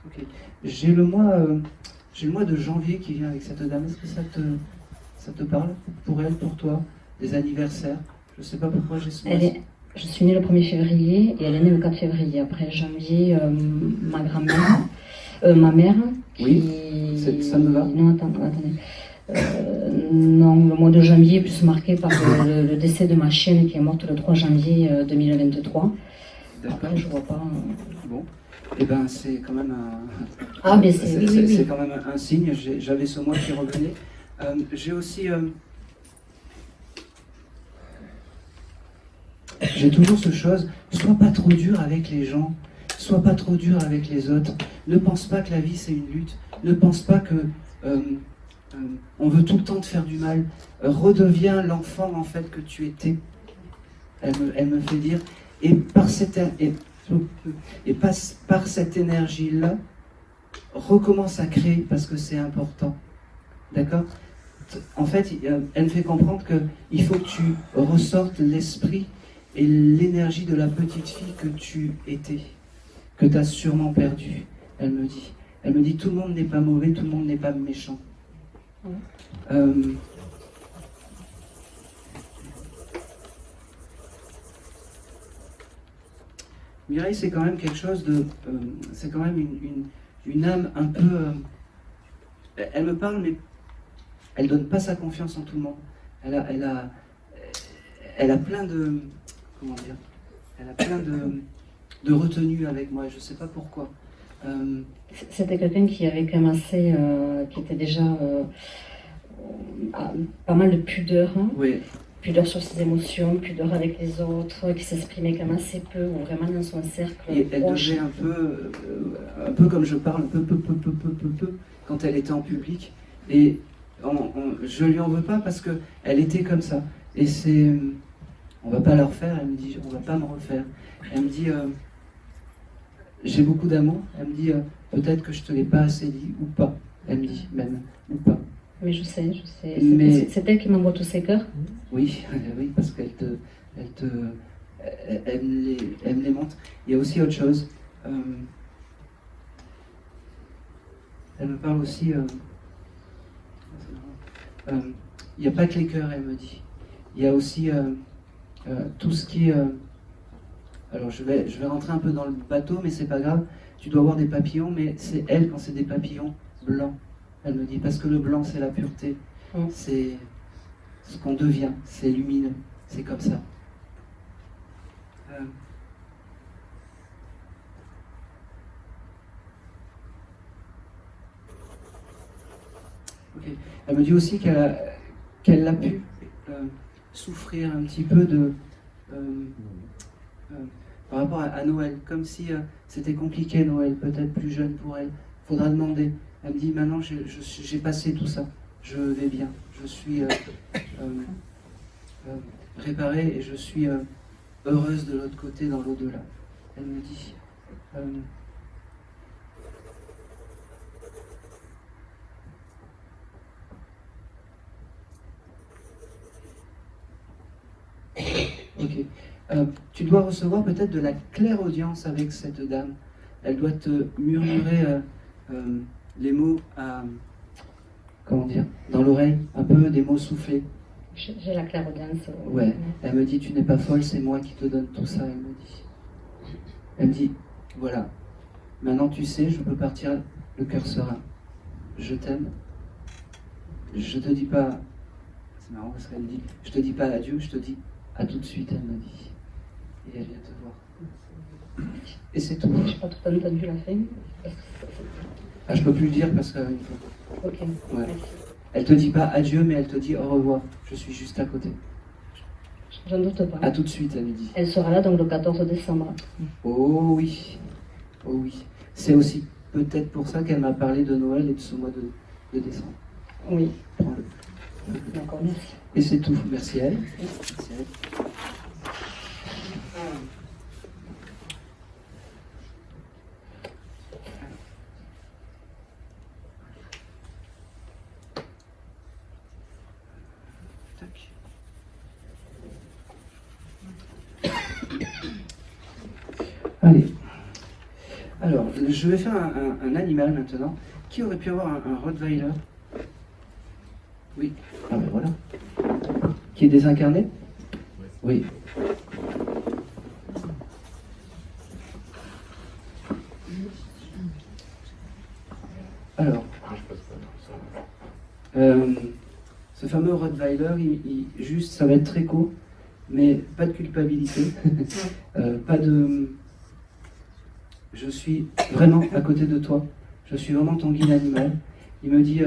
Speaker 1: ok. J'ai le mois de janvier qui vient avec cette dame. Est-ce que ça te parle? Pour elle, pour toi? Des anniversaires? Je sais pas pourquoi j'ai ce mois.
Speaker 3: Je suis née le 1er février et elle est née le 4 février. Après janvier, ma grand-mère, ma mère.
Speaker 1: Oui, ça me va.
Speaker 3: Non, attendez. Non, le mois de janvier est plus marqué par le décès de ma chienne qui est morte le 3 janvier 2023.
Speaker 1: D'accord.
Speaker 3: Après, je vois pas.
Speaker 1: Bon. Eh ben, c'est quand même un...
Speaker 3: Ah, mais
Speaker 1: c'est quand même un signe. J'avais ce mois qui revenait. J'ai aussi... J'ai toujours ce chose, sois pas trop dur avec les gens, sois pas trop dur avec les autres. Ne pense pas que la vie c'est une lutte. Ne pense pas que on veut tout le temps te faire du mal. Redeviens l'enfant en fait que tu étais. Elle me fait dire. Et par cette énergie-là, recommence à créer parce que c'est important. D'accord? En fait, elle me fait comprendre qu'il faut que tu ressortes l'esprit et l'énergie de la petite fille que tu étais, que tu as sûrement perdu. Elle me dit, tout le monde n'est pas mauvais, tout le monde n'est pas méchant. Mireille, c'est quand même quelque chose de... c'est quand même une âme un peu... elle me parle, mais elle donne pas sa confiance en tout le monde. Elle a plein de... Comment dire? Elle a plein de retenue avec moi, je sais pas pourquoi.
Speaker 3: C'était quelqu'un qui avait quand même assez... qui était déjà... pas mal de pudeur. Hein.
Speaker 1: Oui.
Speaker 3: Pudeur sur ses émotions, pudeur avec les autres, qui s'exprimait quand même assez peu, ou vraiment dans son cercle
Speaker 1: Et elle
Speaker 3: proche.
Speaker 1: devait un peu comme je parle, peu, quand elle était en public. Et je lui en veux pas parce qu'elle était comme ça. Et c'est... On va pas la refaire, elle me dit, on va pas me refaire. Elle me dit, j'ai beaucoup d'amour. Elle me dit, peut-être que je te l'ai pas assez dit, ou pas. Elle me dit, même, ou pas.
Speaker 3: Mais je sais.
Speaker 1: Mais-
Speaker 3: C'est elle qui m'envoie tous ses cœurs.
Speaker 1: Oui, oui, parce qu'elle me les montre. Il y a aussi autre chose. Elle me parle aussi... il n'y a pas que les cœurs, elle me dit. Il y a aussi tout ce qui est... alors je vais rentrer un peu dans le bateau, mais c'est pas grave. Tu dois avoir des papillons, mais c'est elle quand c'est des papillons blancs. Elle me dit, parce que le blanc c'est la pureté. C'est ce qu'on devient, c'est lumineux. C'est comme ça. Ok. Elle me dit aussi qu'elle a pu souffrir un petit peu de par rapport à Noël, comme si c'était compliqué Noël, peut-être plus jeune pour elle. Faudra demander. Elle me dit maintenant j'ai passé tout ça, je vais bien, je suis réparée et je suis heureuse de l'autre côté dans l'au-delà. Elle me dit. Ok. Tu dois recevoir peut-être de la clairaudience avec cette dame. Elle doit te murmurer les mots comment dire, dans l'oreille, un peu des mots soufflés.
Speaker 3: J'ai la clairaudience.
Speaker 1: Ouais. Elle me dit, tu n'es pas folle, c'est moi qui te donne tout ça. Elle me dit. Elle me dit, voilà. Maintenant tu sais, je peux partir le cœur serein. Je t'aime. Je te dis pas. C'est marrant parce qu'elle me dit, je te dis pas adieu, je te dis à tout de suite. Elle me dit. Et elle vient te voir. Et c'est tout.
Speaker 3: Je n'ai pas tout entendu la fin.
Speaker 1: Ah, je peux plus le dire parce qu'une fois.
Speaker 3: Ok.
Speaker 1: Ouais. Elle te dit pas adieu, mais elle te dit au revoir. Je suis juste à côté.
Speaker 3: J'en doute pas.
Speaker 1: À tout de suite, elle me dit.
Speaker 3: Elle sera là donc le 14 décembre.
Speaker 1: Oh oui. Oh oui. C'est aussi peut-être pour ça qu'elle m'a parlé de Noël et de ce mois de décembre.
Speaker 3: Oui.
Speaker 1: Prends-le.
Speaker 2: D'accord, merci.
Speaker 1: Et c'est tout. Merci à elle. Merci à elle. Allez. Alors, je vais faire un animal maintenant. Qui aurait pu avoir un Rottweiler? Oui. Ah ben voilà. Qui est désincarné? Oui. Alors, ce fameux Rottweiler, juste, ça va être très court, mais pas de culpabilité, pas de... Je suis vraiment à côté de toi, je suis vraiment ton guide animal. Il me dit...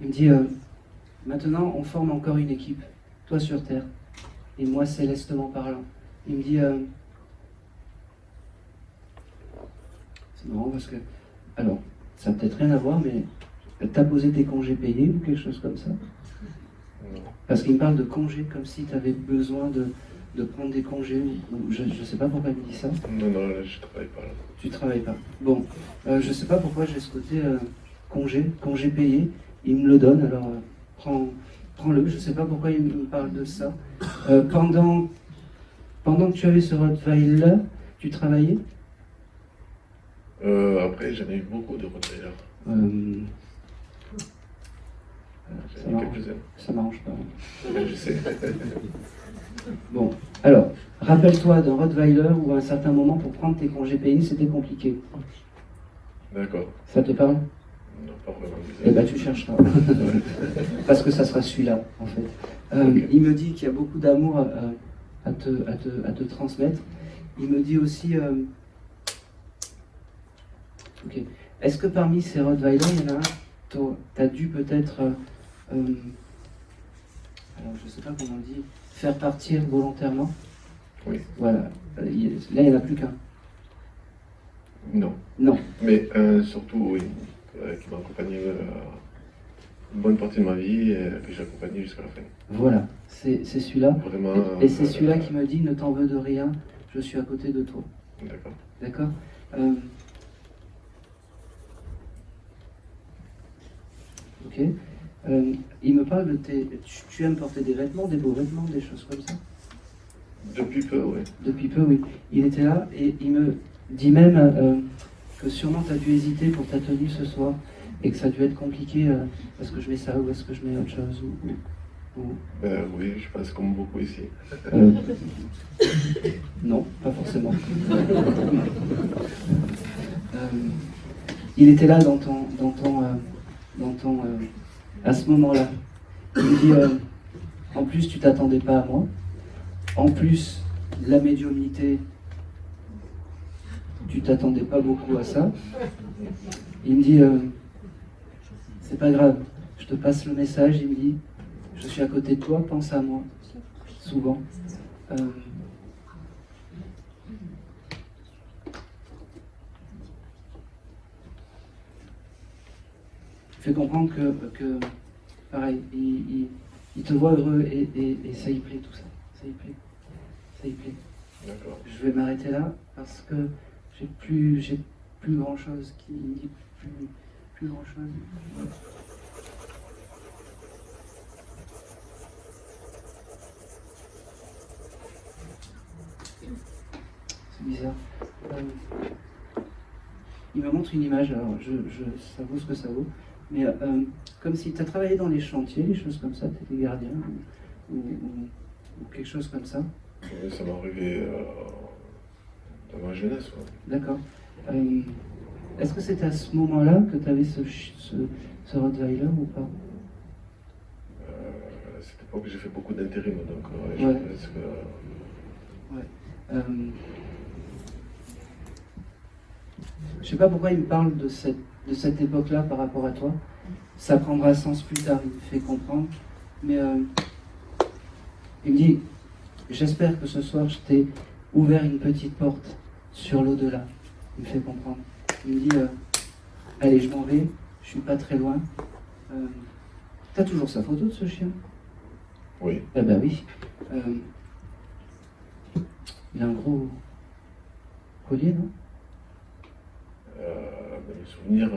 Speaker 1: Il me dit, maintenant on forme encore une équipe, toi sur Terre, et moi célestement parlant. Il me dit, c'est marrant parce que, alors, ça n'a peut-être rien à voir, mais t'as posé tes congés payés ou quelque chose comme ça? Parce qu'il me parle de congés, comme si tu avais besoin de prendre des congés, ou je ne sais pas pourquoi il me dit ça.
Speaker 9: Non, là, je travaille pas là.
Speaker 1: Tu travailles pas. Bon, je ne sais pas pourquoi j'ai ce côté congé payé. Il me le donne, alors prends-le. Je ne sais pas pourquoi il me parle de ça. Pendant que tu avais ce Rottweiler, tu travaillais?
Speaker 9: Après, j'en ai eu beaucoup de Rottweiler.
Speaker 1: Ça m'arrange pas.
Speaker 9: Je sais.
Speaker 1: Bon, alors, rappelle-toi d'un Rottweiler où à un certain moment, pour prendre tes congés payés, c'était compliqué.
Speaker 9: D'accord.
Speaker 1: Ça te parle?
Speaker 9: Non, pas vraiment.
Speaker 1: Eh bien, tu chercheras. Parce que ça sera celui-là, en fait. Okay. Il me dit qu'il y a beaucoup d'amour à te transmettre. Il me dit aussi... Ok. Est-ce que parmi ces Rottweilers, il y en a un, tu as dû peut-être... alors, je ne sais pas comment on dit... Faire partir volontairement?
Speaker 9: Oui.
Speaker 1: Voilà. Là, il n'y en a plus qu'un.
Speaker 9: Non.
Speaker 1: Non.
Speaker 9: Mais surtout, oui. Qui m'a accompagné une bonne partie de ma vie et que j'ai accompagné jusqu'à la fin.
Speaker 1: Voilà, c'est celui-là.
Speaker 9: Vraiment,
Speaker 1: et c'est celui-là qui me dit, ne t'en veux de rien, je suis à côté de toi.
Speaker 9: D'accord.
Speaker 1: D'accord. Ok. Il me parle de tes... Tu aimes porter des vêtements, des beaux vêtements, des choses comme ça?
Speaker 9: Depuis peu, oui.
Speaker 1: Depuis peu, oui. Il était là et il me dit même que sûrement tu as dû hésiter pour ta tenue ce soir et que ça a dû être compliqué. Est-ce que je mets ça ou est-ce que je mets autre chose
Speaker 9: Oui, je pense comme beaucoup ici.
Speaker 1: Non, pas forcément. Il était là à ce moment-là. Il me dit, en plus tu t'attendais pas à moi, en plus la médiumnité, tu t'attendais pas beaucoup à ça. Il me dit, c'est pas grave, je te passe le message. Il me dit, je suis à côté de toi, pense à moi, souvent. Fait comprendre que pareil, il te voit heureux et ça y plaît tout ça. Ça y plaît. Ça y plaît.
Speaker 9: D'accord.
Speaker 1: Je vais m'arrêter là parce que j'ai plus grand chose qui me dit plus grand chose. C'est bizarre. Il me montre une image, alors ça vaut ce que ça vaut, mais comme si tu as travaillé dans les chantiers, des choses comme ça, tu étais gardien ou quelque chose comme ça.
Speaker 9: Oui, ça m'est arrivé dans ma jeunesse. Ouais.
Speaker 1: D'accord. Est-ce que c'était à ce moment-là que tu avais ce Rottweiler ou pas?
Speaker 9: À cette époque, j'ai fait beaucoup d'intérim, donc
Speaker 1: ouais.
Speaker 9: Je pense que...
Speaker 1: Ouais. Je sais pas pourquoi il me parle de cette époque-là par rapport à toi. Ça prendra sens plus tard, il me fait comprendre. Mais il me dit, j'espère que ce soir je t'ai ouvert une petite porte sur l'au-delà. Il me fait comprendre. Il me dit allez, je m'en vais, je suis pas très loin. T'as toujours sa photo de ce chien?
Speaker 9: Oui.
Speaker 1: Ah ben oui. Il a un gros collier, non?
Speaker 9: Mes souvenirs,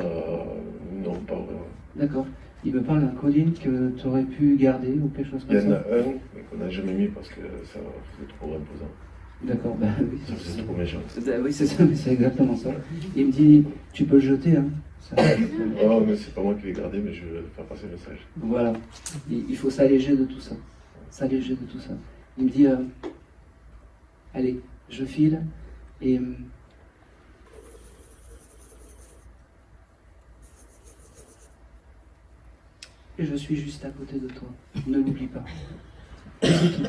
Speaker 9: non, pas vraiment.
Speaker 1: D'accord. Il me parle d'un collier que tu aurais pu garder ou quelque chose
Speaker 9: Il y
Speaker 1: comme
Speaker 9: en a
Speaker 1: ça.
Speaker 9: un mais qu'on n'a jamais mis parce que ça faisait trop imposant.
Speaker 1: D'accord, bah oui.
Speaker 9: Ça faisait trop méchant.
Speaker 1: Oui, c'est ça, mais c'est exactement ça. Il me dit, tu peux le jeter, hein. Ça-
Speaker 9: Oh, mais c'est pas moi qui l'ai gardé, mais je vais faire passer le message.
Speaker 1: Voilà. Il faut s'alléger de tout ça. S'alléger de tout ça. Il me dit, allez, je file et je suis juste à côté de toi. Ne l'oublie pas. Et c'est tout.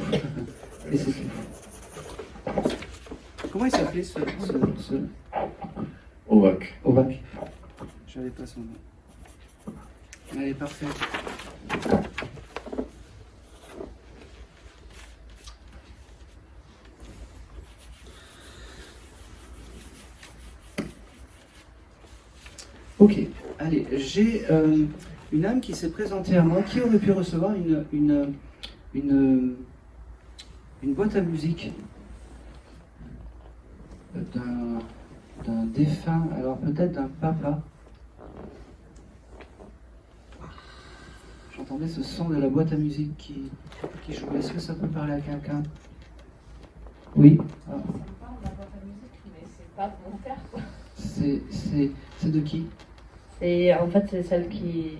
Speaker 1: Et c'est tout. Comment il s'appelait ce...
Speaker 9: Ovac.
Speaker 1: Ovac. J'avais pas son nom. Allez, parfait. Ok, allez, j'ai une âme qui s'est présentée à moi, qui aurait pu recevoir une boîte à musique d'un défunt, alors peut-être d'un papa. J'entendais ce son de la boîte à musique qui joue. Est-ce que ça peut parler à quelqu'un? Oui. Ah.
Speaker 3: C'est pas mon père, quoi.
Speaker 1: C'est de qui?
Speaker 3: Et en fait, c'est celle qui.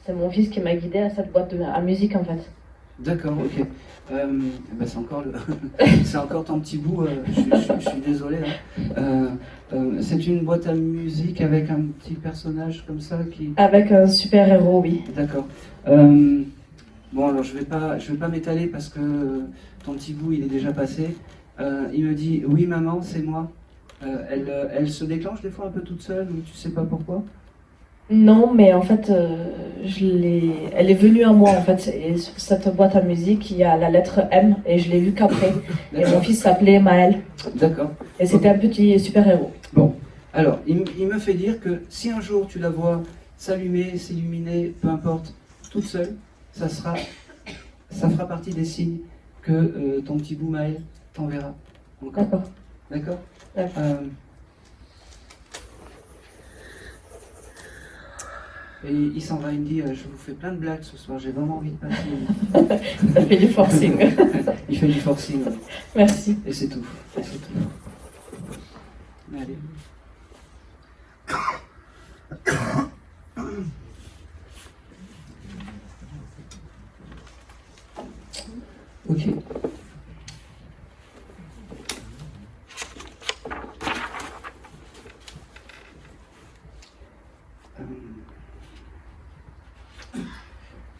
Speaker 3: C'est mon fils qui m'a guidé à cette boîte à musique, en fait.
Speaker 1: D'accord, ok. Ben c'est encore c'est encore ton petit bout. Je suis désolé. Hein. C'est une boîte à musique avec un petit personnage comme ça qui.
Speaker 3: Avec un super héros, oui.
Speaker 1: D'accord. Bon, alors je vais pas m'étaler parce que ton petit bout il est déjà passé. Il me dit oui maman, c'est moi. Elle se déclenche des fois un peu toute seule, mais tu sais pas pourquoi.
Speaker 3: Non, mais en fait, elle est venue à moi, en fait. Et sur cette boîte à musique, il y a la lettre M, et je l'ai vue qu'après. Et mon fils s'appelait Maël.
Speaker 1: D'accord.
Speaker 3: Et c'était un petit super-héros.
Speaker 1: Bon, alors, il me fait dire que si un jour tu la vois s'allumer, s'illuminer, peu importe, toute seule, ça fera partie des signes que ton petit bout Maël t'enverra.
Speaker 3: D'accord.
Speaker 1: D'accord. Et il s'en va, il me dit je vous fais plein de blagues ce soir, j'ai vraiment envie de passer.
Speaker 3: Ça fait du forcing.
Speaker 1: Il fait du forcing.
Speaker 3: Merci.
Speaker 1: Et c'est tout. Et c'est tout. Allez. Ok.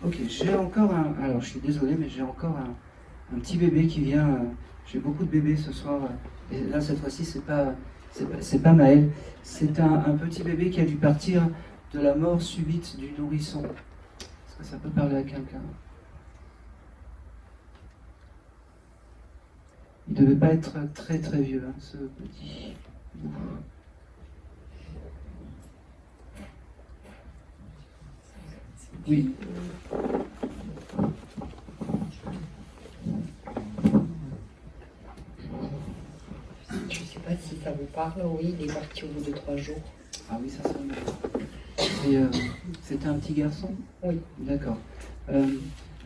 Speaker 1: Ok, j'ai encore un... Alors, je suis désolé, mais j'ai encore un petit bébé qui vient... J'ai beaucoup de bébés ce soir. Et là, cette fois-ci, c'est pas Maël. C'est un petit bébé qui a dû partir de la mort subite du nourrisson. Est-ce que ça peut parler à quelqu'un? Il devait pas être très très vieux, hein, ce petit... Oui.
Speaker 4: Je ne sais pas si ça vous parle. Oui, il est parti au bout de 3 jours.
Speaker 1: Ah oui, ça sonne. C'était un petit garçon?
Speaker 4: Oui.
Speaker 1: D'accord.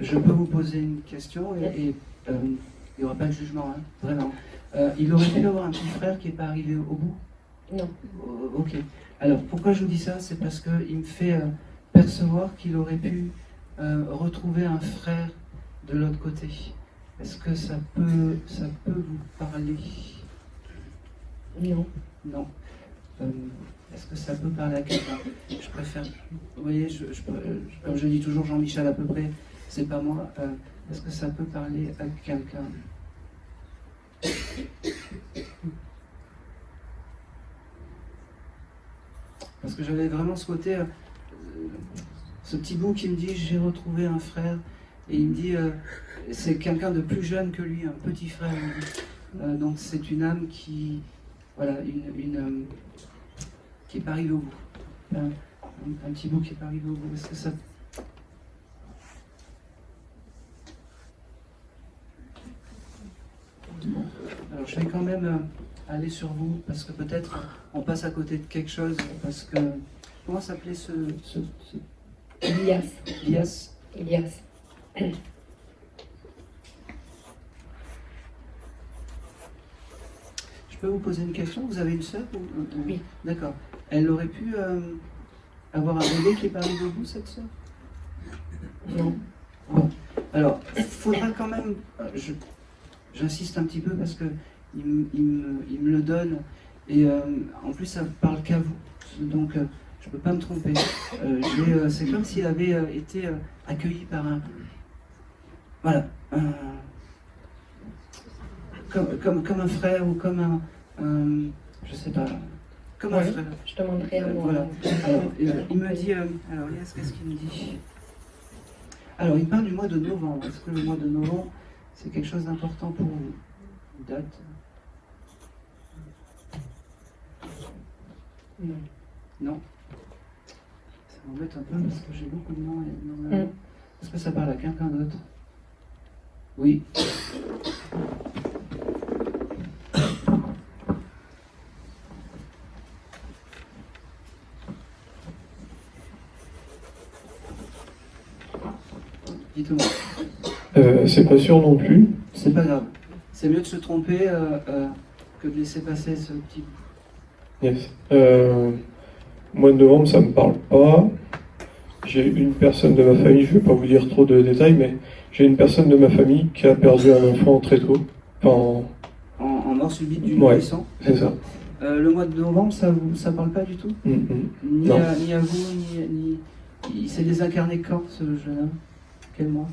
Speaker 1: Je peux vous poser une question et il n'y aura pas de jugement, hein, vraiment. Il aurait pu avoir un petit frère qui n'est pas arrivé au bout?
Speaker 4: Non.
Speaker 1: Ok. Alors, pourquoi je vous dis ça? C'est parce qu'il me fait percevoir qu'il aurait pu retrouver un frère de l'autre côté. Est-ce que ça peut vous parler?
Speaker 4: Non.
Speaker 1: Non. Est-ce que ça peut parler à quelqu'un? Je préfère... Vous voyez, comme je dis toujours, Jean-Michel à peu près, c'est pas moi. Est-ce que ça peut parler à quelqu'un? Parce que j'avais vraiment ce côté, ce petit bout qui me dit j'ai retrouvé un frère, et il me dit c'est quelqu'un de plus jeune que lui, un petit frère. Donc c'est une âme qui voilà, qui n'est pas arrivée au bout. Un petit bout qui n'est pas arrivé au bout. Est-ce que ça... Bon. Alors je vais quand même aller sur vous, parce que peut-être on passe à côté de quelque chose, parce que... Comment s'appelait ce...
Speaker 4: Elias.
Speaker 1: Elias.
Speaker 4: Elias.
Speaker 1: Je peux vous poser une question? Vous avez une sœur
Speaker 4: Oui.
Speaker 1: D'accord. Elle aurait pu avoir un bébé qui est pas arrivé au bout, cette sœur?
Speaker 4: Non.
Speaker 1: Bon. Alors, il faudra quand même... J'insiste un petit peu parce que il me le donne, et en plus ça ne parle qu'à vous. Donc, je ne peux pas me tromper. C'est comme s'il avait été accueilli par un... Voilà. Comme un frère ou comme un je sais pas, comme un frère.
Speaker 4: Je te montrerai un mot.
Speaker 1: Voilà. Alors, il me dit, alors qu'est-ce qu'il me dit? Alors, il parle du mois de novembre. Est-ce que le mois de novembre, c'est quelque chose d'important pour vous? Une date?
Speaker 4: Non.
Speaker 1: Non. Ça m'embête un peu parce que j'ai beaucoup de noms. Est-ce que ça parle à quelqu'un d'autre? Oui. Dites-moi.
Speaker 10: C'est pas sûr non plus.
Speaker 1: C'est pas grave. C'est mieux de se tromper que de laisser passer ce petit...
Speaker 10: Yes. Mois de novembre, ça me parle pas. J'ai une personne de ma famille, je vais pas vous dire trop de détails, mais j'ai une personne de ma famille qui a perdu un enfant très tôt. Enfin,
Speaker 1: en mort subite du nourrisson.
Speaker 10: C'est ça.
Speaker 1: Le mois de novembre, ça parle pas du tout? Ni à vous, ni... Il s'est désincarné quand, ce jeune homme? Quel mois?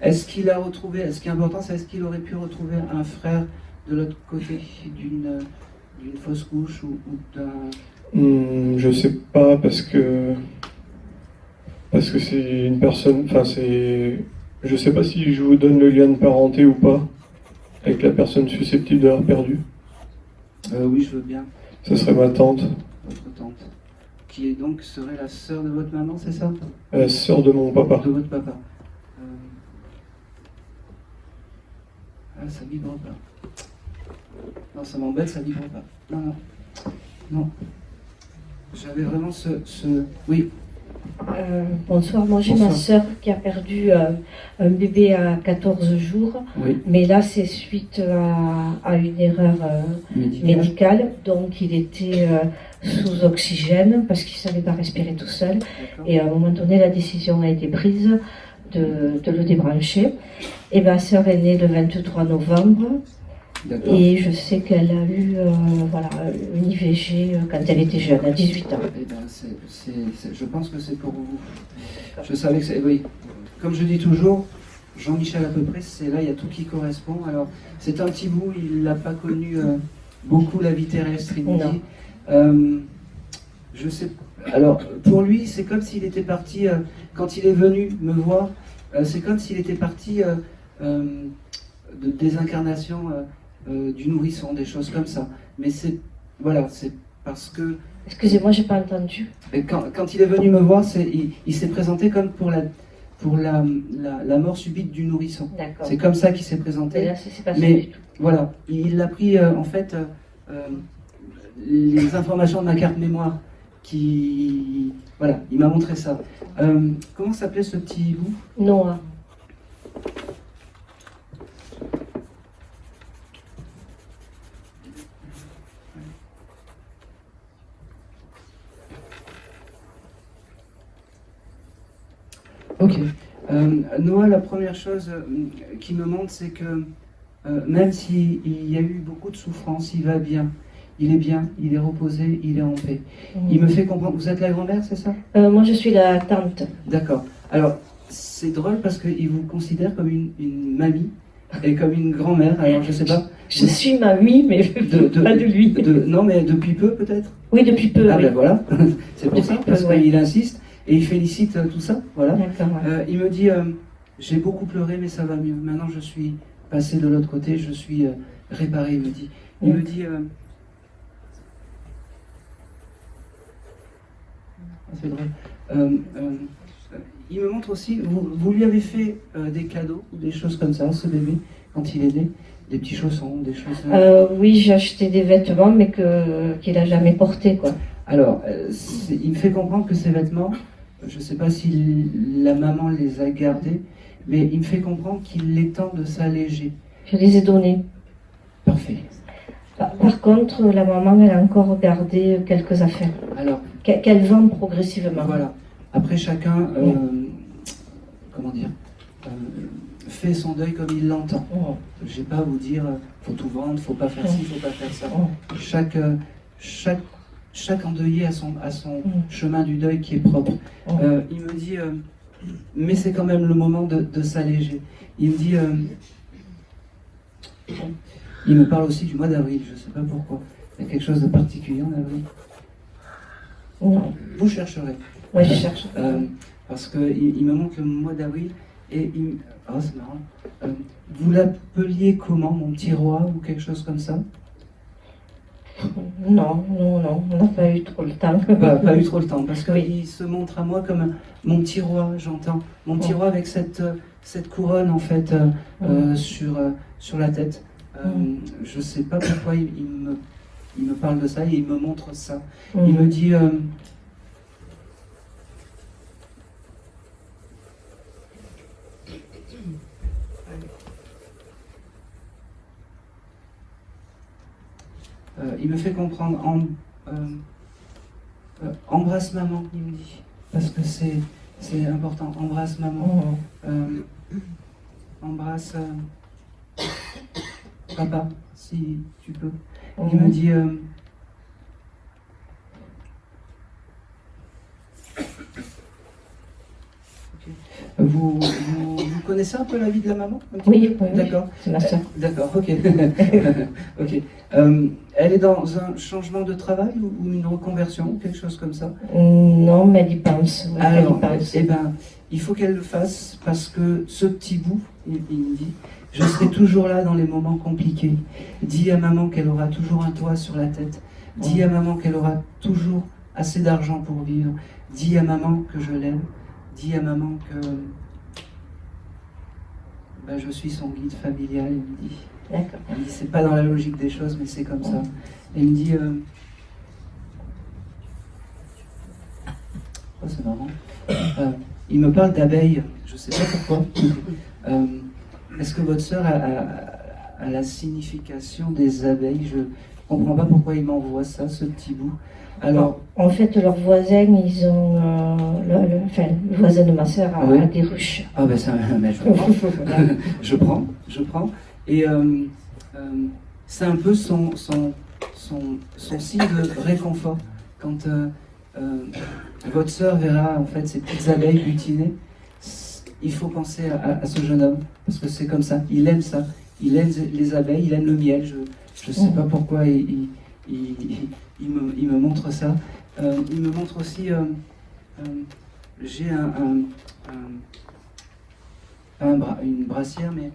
Speaker 1: Est-ce qu'il a retrouvé, ce qui est important, c'est est-ce qu'il aurait pu retrouver un frère de l'autre côté d'une fausse couche ou d'un...
Speaker 10: Je sais pas, parce que c'est une personne, enfin c'est... Je sais pas si je vous donne le lien de parenté ou pas, avec la personne susceptible de l'avoir perdu.
Speaker 1: Oui, je veux bien.
Speaker 10: Ce serait ma tante.
Speaker 1: Votre tante. Qui donc serait la sœur de votre maman, c'est ça?
Speaker 10: La sœur de mon papa.
Speaker 1: De votre papa. Ah, ça vibre pas. Non, ça m'embête, ça vibre pas. Non. J'avais vraiment ce... Oui.
Speaker 11: Bonsoir, moi j'ai ma sœur qui a perdu un bébé à 14 jours,
Speaker 1: oui.
Speaker 11: Mais là c'est suite à une erreur médicale, donc il était sous oxygène parce qu'il ne savait pas respirer tout seul, et à un moment donné la décision a été prise de le débrancher, et ma sœur est née le 23 novembre. Et je sais qu'elle a eu une IVG quand elle était jeune, à 18 ans.
Speaker 1: Eh ben, je pense que c'est pour vous. Je savais que c'est... Oui. Comme je dis toujours, Jean-Michel à peu près, c'est là, il y a tout qui correspond. Alors, c'est un petit bout, il n'a pas connu beaucoup la vie terrestre, il me dit. Je sais... Alors, pour lui, c'est comme s'il était parti, quand il est venu me voir, c'est comme s'il était parti de désincarnation... du nourrisson, des choses comme ça. Mais c'est parce que...
Speaker 11: Excusez-moi, j'ai pas entendu.
Speaker 1: Quand il est venu me voir, il s'est présenté comme pour la mort subite du nourrisson. C'est comme ça qu'il s'est présenté.
Speaker 11: Et là, c'est pas
Speaker 1: mais
Speaker 11: du tout.
Speaker 1: Voilà, il a pris en fait les informations de ma carte mémoire qui... Voilà, il m'a montré ça. Comment s'appelait ce petit bout?
Speaker 11: Noah.
Speaker 1: Ok. Noah, la première chose qui me montre, c'est que même s'il y a eu beaucoup de souffrance, il va bien. Il est bien, il est reposé, il est en paix. Il me fait comprendre. Vous êtes la grand-mère, c'est ça?
Speaker 11: Moi, je suis la tante.
Speaker 1: D'accord. Alors, c'est drôle parce qu'il vous considère comme une mamie et comme une grand-mère. Alors, je sais pas.
Speaker 11: Je suis mamie, mais pas de lui.
Speaker 1: Non, mais depuis peu, peut-être?
Speaker 11: Oui, depuis peu.
Speaker 1: Ah,
Speaker 11: oui.
Speaker 1: ben voilà. C'est pour ça, parce
Speaker 11: ouais.
Speaker 1: qu'il insiste. Et il félicite tout ça, voilà.
Speaker 11: Ouais.
Speaker 1: Il me dit, j'ai beaucoup pleuré, mais ça va mieux. Maintenant, je suis passé de l'autre côté, je suis réparé, il me dit. Il me dit... c'est drôle. Il me montre aussi, vous lui avez fait des cadeaux ou des choses comme ça, ce bébé, quand il est né, des petits chaussons, des choses...
Speaker 11: Oui, j'ai acheté des vêtements, mais qu'il n'a jamais portés, quoi.
Speaker 1: Alors, il me fait comprendre que ces vêtements, je ne sais pas si la maman les a gardés, mais il me fait comprendre qu'il est temps de s'alléger.
Speaker 11: Je les ai donnés.
Speaker 1: Parfait.
Speaker 11: Par contre, la maman, elle a encore gardé quelques affaires.
Speaker 1: Alors,
Speaker 11: qu'elle vend progressivement.
Speaker 1: Voilà. Après, chacun, comment dire, fait son deuil comme il l'entend. Je n'ai pas à vous dire, faut tout vendre, faut pas faire ci, faut pas faire ça. Chaque endeuillé a son chemin du deuil qui est propre. Il me dit, mais c'est quand même le moment de s'alléger. Il me dit, il me parle aussi du mois d'avril, je ne sais pas pourquoi. Il y a quelque chose de particulier en avril.
Speaker 11: Non.
Speaker 1: Vous chercherez.
Speaker 11: Oui, je cherche.
Speaker 1: Parce qu'il me montre le mois d'avril et c'est marrant. Vous l'appeliez comment, mon petit roi, ou quelque chose comme ça?
Speaker 11: Non, on n'a pas eu trop le temps.
Speaker 1: Pas eu trop le temps, parce qu'il se montre à moi comme mon petit roi, j'entends. Mon petit roi avec cette couronne, en fait, sur la tête. Je ne sais pas pourquoi il me parle de ça et il me montre ça. Il me dit... il me fait comprendre, embrasse maman, il me dit, parce que c'est important, embrasse maman, embrasse papa, si tu peux. Il me dit, Vous connaissez un peu la vie de la maman?
Speaker 11: Oui,
Speaker 1: d'accord.
Speaker 11: C'est ma soeur.
Speaker 1: D'accord, ok. Ok. Elle est dans un changement de travail ou une reconversion ou quelque chose comme ça?
Speaker 11: Non, mais elle y pense. Oui,
Speaker 1: alors, il faut qu'elle le fasse parce que ce petit bout, il me dit, je serai toujours là dans les moments compliqués. Dis à maman qu'elle aura toujours un toit sur la tête. Dis à maman qu'elle aura toujours assez d'argent pour vivre. Dis à maman que je l'aime. Dis à maman que je suis son guide familial, il me dit.
Speaker 11: D'accord.
Speaker 1: Il me dit, c'est pas dans la logique des choses, mais c'est comme ça. Et il me dit, c'est marrant. Il me parle d'abeilles, je sais pas pourquoi. Est-ce que votre sœur a la signification des abeilles? Je comprends pas pourquoi il m'envoie ça, ce petit bout. Alors,
Speaker 11: en fait, leurs voisins, ils ont... le voisin de ma sœur a des ruches.
Speaker 1: Ah ben ça, mais je prends. je prends. Et c'est un peu son signe de réconfort. Quand votre sœur verra en fait ces petites abeilles butinées, il faut penser à ce jeune homme, parce que c'est comme ça, il aime ça. Il aime les abeilles, il aime le miel. Je ne sais pas pourquoi il me montre ça. Il me montre aussi, j'ai une brassière, mais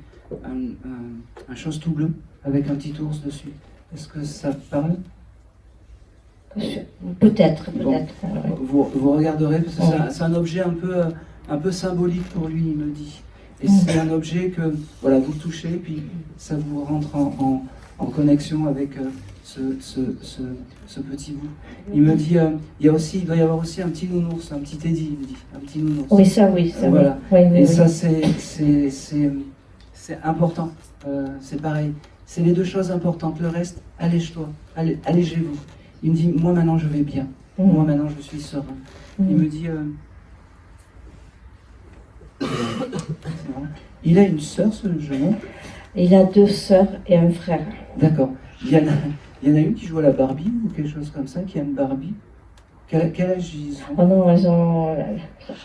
Speaker 1: un chose tout bleu, avec un petit ours dessus. Est-ce que ça parle?
Speaker 11: Peut-être.
Speaker 1: Bon, vous regarderez, parce que c'est un objet un peu symbolique pour lui, il me dit. Et c'est un objet que, voilà, vous touchez, puis ça vous rentre en connexion avec ce petit bout. Il me dit, il doit y avoir aussi un petit nounours, un petit Teddy, il me dit, un petit nounours.
Speaker 11: Oui, ça.
Speaker 1: Voilà.
Speaker 11: Oui,
Speaker 1: et ça, c'est important. C'est pareil. C'est les deux choses importantes. Le reste, allège-toi, allégez-vous. Il me dit, moi maintenant je vais bien. Moi maintenant je suis serein. Il me dit, il a une sœur, ce jeune homme?
Speaker 11: Il a 2 sœurs et un frère.
Speaker 1: D'accord. Il y en a une qui joue à la Barbie ou quelque chose comme ça, qui aime Barbie. Quel âge ils ont?
Speaker 11: Oh non, elles ont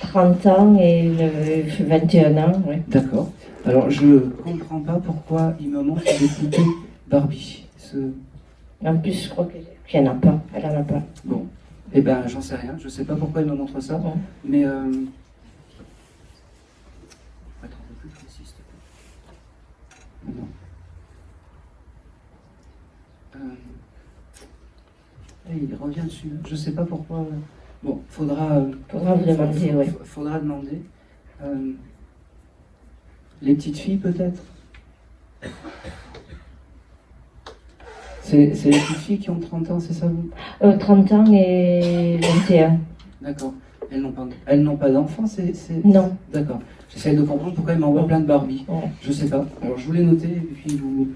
Speaker 11: 30 ans et 21 ans. Oui.
Speaker 1: D'accord. Alors je comprends pas pourquoi il me montre des poupées Barbie.
Speaker 11: En plus, je crois qu'il n'y en a pas. Elle n'en a pas.
Speaker 1: Bon. Eh ben, j'en sais rien. Je sais pas pourquoi il me montre ça. Mais être un peu plus précis, s'il te plaît. Non. Il revient dessus. Je sais pas pourquoi. Bon, faudra
Speaker 11: vous demander, oui.
Speaker 1: Faudra demander. Les petites filles, peut-être. C'est les petites filles qui ont 30 ans, c'est ça vous
Speaker 11: 30 ans et 21.
Speaker 1: D'accord. Elles n'ont pas d'enfants,
Speaker 11: Non.
Speaker 1: D'accord. J'essaie de comprendre pourquoi ils m'envoient plein de Barbie.
Speaker 11: Ouais.
Speaker 1: Je sais pas. Alors je voulais noter et puis vous.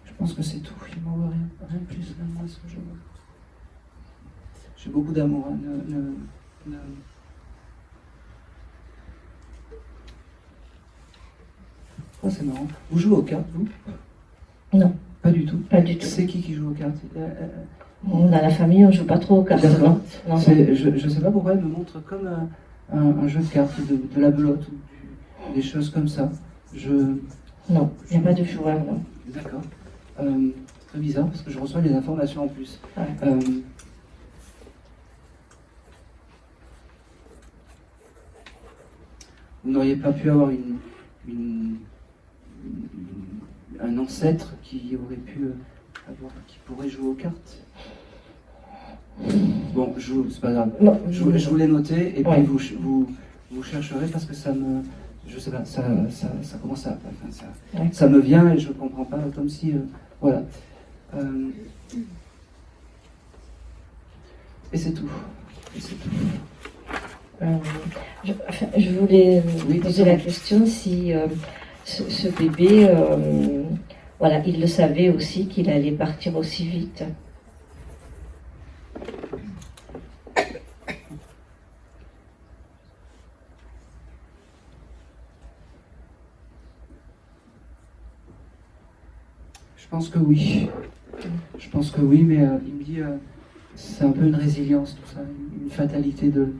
Speaker 1: Je pense que c'est tout. Il m'envoie rien de plus de moi ce que je vois. J'ai beaucoup d'amour. Hein. Oh, c'est marrant. Vous jouez aux cartes, vous?
Speaker 11: Non.
Speaker 1: Pas du tout.
Speaker 11: Pas du tout.
Speaker 1: C'est qui joue aux cartes?
Speaker 11: Dans la famille, on joue pas trop aux cartes.
Speaker 1: D'accord.
Speaker 11: Non.
Speaker 1: Je sais pas pourquoi elle me montre comme un jeu de cartes, de la belote ou des choses comme ça.
Speaker 11: Non, il n'y a pas de joueur, non.
Speaker 1: D'accord. C'est très bizarre parce que je reçois des informations en plus.
Speaker 11: Ouais.
Speaker 1: Vous n'auriez pas pu avoir un ancêtre qui aurait pu qui pourrait jouer aux cartes? Bon, c'est pas grave.
Speaker 11: Non.
Speaker 1: Je voulais noter et
Speaker 11: Ouais.
Speaker 1: puis vous chercherez parce que ça me, je sais pas, ça commence à, enfin,
Speaker 11: Ouais.
Speaker 1: ça me vient et je comprends pas, comme si, voilà. Et c'est tout.
Speaker 11: Je voulais
Speaker 1: Oui,
Speaker 11: poser la question si ce bébé, voilà, il le savait aussi qu'il allait partir aussi vite.
Speaker 1: Je pense que oui. Je pense que oui, mais il me dit, c'est un peu une résilience, tout ça, une fatalité de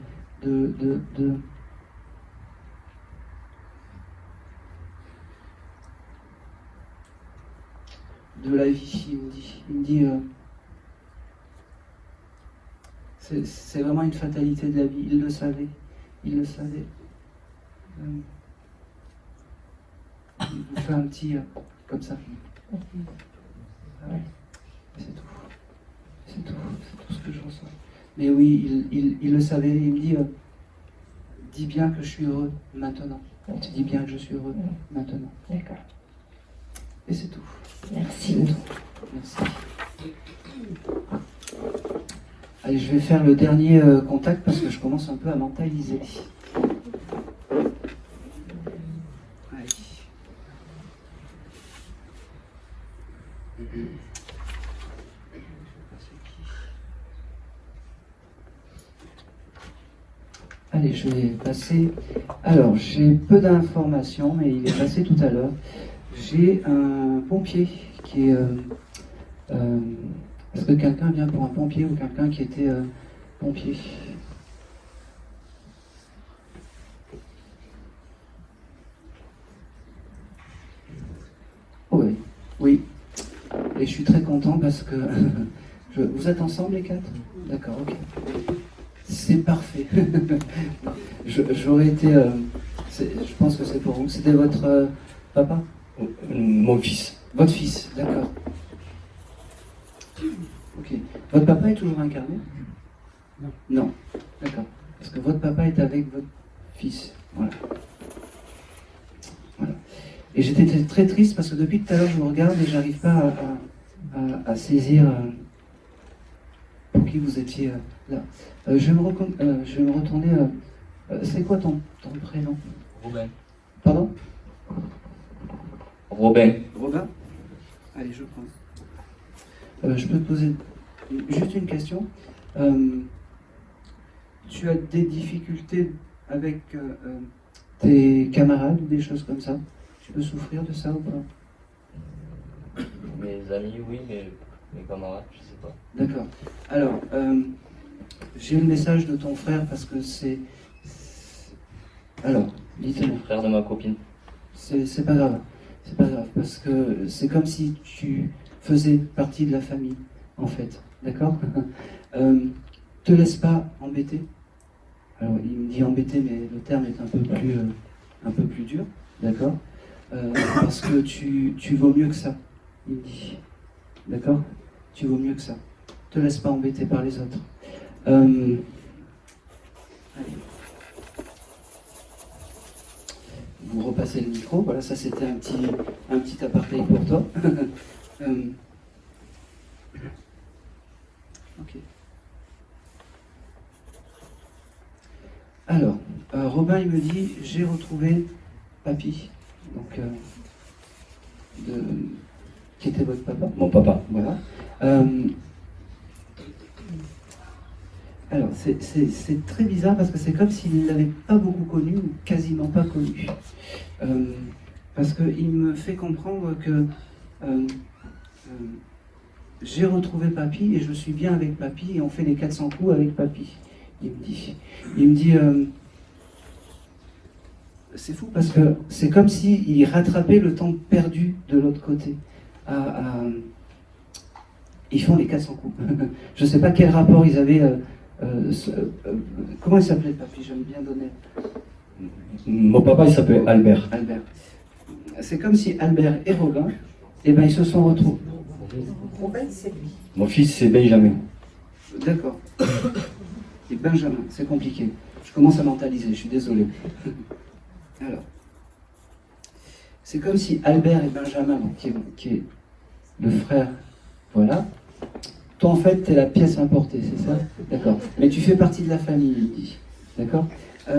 Speaker 1: la vie, il me dit c'est vraiment une fatalité de la vie, il le savait. Il vous fait un petit comme ça. C'est tout. C'est tout ce que je ressens. Mais oui, il le savait, il me dit dis bien que je suis heureux maintenant. Dis bien que je suis heureux maintenant.
Speaker 11: D'accord.
Speaker 1: Et c'est tout.
Speaker 11: Merci.
Speaker 1: Merci. Allez, je vais faire le dernier contact parce que je commence un peu à mentaliser. Allez. Allez, je vais passer. Alors, j'ai peu d'informations, mais il est passé tout à l'heure. J'ai un pompier qui est. Est-ce que quelqu'un vient pour un pompier ou quelqu'un qui était pompier? Oui, oui. Et je suis très content parce que. Vous êtes ensemble les quatre? D'accord, ok. C'est parfait. J'aurais été. Je pense que c'est pour vous. C'était votre papa?
Speaker 12: Mon fils.
Speaker 1: Votre fils, d'accord. Ok. Votre papa est toujours incarné?
Speaker 7: Non.
Speaker 1: Non, d'accord. Parce que votre papa est avec votre fils. Voilà. Voilà. Et j'étais très triste parce que depuis tout à l'heure, je vous regarde et j'arrive pas à saisir pour qui vous étiez là. Je vais me retourner. C'est quoi ton prénom?
Speaker 12: Robin.
Speaker 1: Pardon?
Speaker 12: Robin.
Speaker 1: Robin? Allez, je prends. Je peux te poser juste une question. Tu as des difficultés avec tes camarades ou des choses comme ça? Tu peux souffrir de ça ou pas?
Speaker 12: Mes amis, oui, mais mes camarades, je sais pas.
Speaker 1: D'accord. Alors, j'ai le message de ton frère parce que c'est... Alors,
Speaker 12: C'est le frère de ma copine.
Speaker 1: C'est pas grave. C'est pas grave parce que c'est comme si tu faisais partie de la famille, en fait. D'accord? te laisse pas embêter. Alors il me dit embêter, mais le terme est un peu plus dur, d'accord, parce que tu vaux mieux que ça, il me dit. D'accord? Tu vaux mieux que ça. Te laisse pas embêter par les autres. Allez. Vous repassez le micro. Voilà, ça c'était un petit aparté pour toi. Ok. Alors, Robin il me dit j'ai retrouvé papy. Donc, qui était votre papa?
Speaker 13: Mon papa.
Speaker 1: Voilà. Alors, c'est très bizarre parce que c'est comme s'il ne l'avait pas beaucoup connu ou quasiment pas connu. Parce qu'il me fait comprendre que j'ai retrouvé papy et je suis bien avec papy et on fait les 400 coups avec papy. Il me dit c'est fou parce que c'est comme s'il rattrapait le temps perdu de l'autre côté. Ils font les 400 coups. Je ne sais pas quel rapport ils avaient. Comment il s'appelait papy? J'aime bien donner.
Speaker 13: Mon papa, il s'appelait Albert.
Speaker 1: Albert. C'est comme si Albert et Robin, eh ben, ils se sont retrouvés.
Speaker 2: Robin, c'est lui.
Speaker 13: Mon fils, c'est Benjamin.
Speaker 1: D'accord. Et Benjamin, c'est compliqué. Je commence à mentaliser, je suis désolé. Alors, c'est comme si Albert et Benjamin, donc, qui est le frère, voilà. Toi, en fait, tu es la pièce importée, c'est ça? D'accord. Mais tu fais partie de la famille, il dit. D'accord?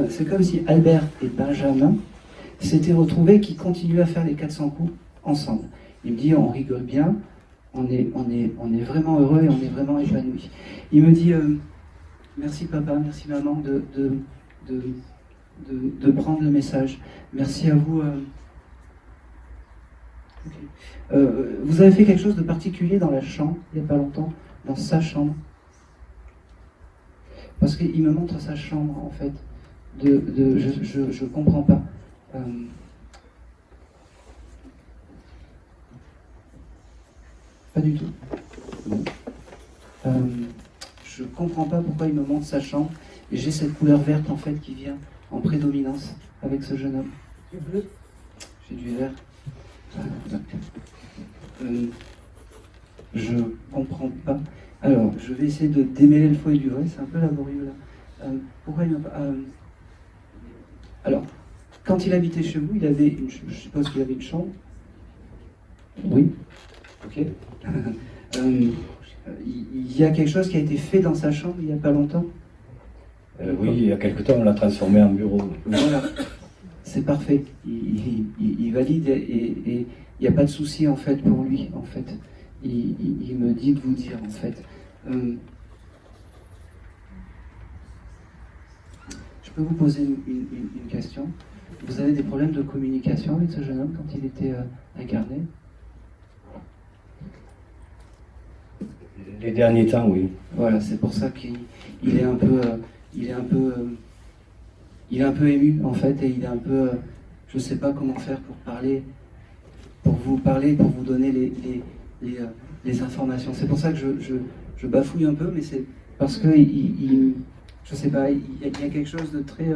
Speaker 1: C'est comme si Albert et Benjamin s'étaient retrouvés, qui continuaient à faire les 400 coups ensemble. Il me dit, on rigole bien, on est vraiment heureux et on est vraiment épanouis. Il me dit, merci papa, merci maman de prendre le message. Merci à vous. Okay. Vous avez fait quelque chose de particulier dans la chambre, il n'y a pas longtemps, dans sa chambre. Parce qu'il me montre sa chambre, en fait. Je comprends pas. Pas du tout. Je comprends pas pourquoi il me montre sa chambre. Et j'ai cette couleur verte, en fait, qui vient en prédominance avec ce jeune homme.
Speaker 2: Du bleu.
Speaker 1: J'ai du vert. Je comprends pas. Alors, je vais essayer de démêler le faux et du vrai, c'est un peu laborieux là. Pourquoi il m'a pas. Alors, quand il habitait chez vous, il avait je suppose qu'il avait une chambre. Oui. Ok. Il y a quelque chose qui a été fait dans sa chambre il n'y a pas longtemps.
Speaker 13: Oui, il y a quelque temps, on l'a transformé en bureau.
Speaker 1: Voilà. C'est parfait. Il valide et il n'y a pas de souci en fait pour lui. En fait, il me dit de vous dire en fait. Je peux vous poser une question. Vous avez des problèmes de communication avec ce jeune homme quand il était incarné?
Speaker 13: Les derniers temps, oui.
Speaker 1: Voilà, c'est pour ça qu'il est un peu. Il est un peu ému en fait et il est un peu, je sais pas comment faire pour vous donner les informations. C'est pour ça que je bafouille un peu, mais c'est parce que je sais pas, il y a quelque chose de très,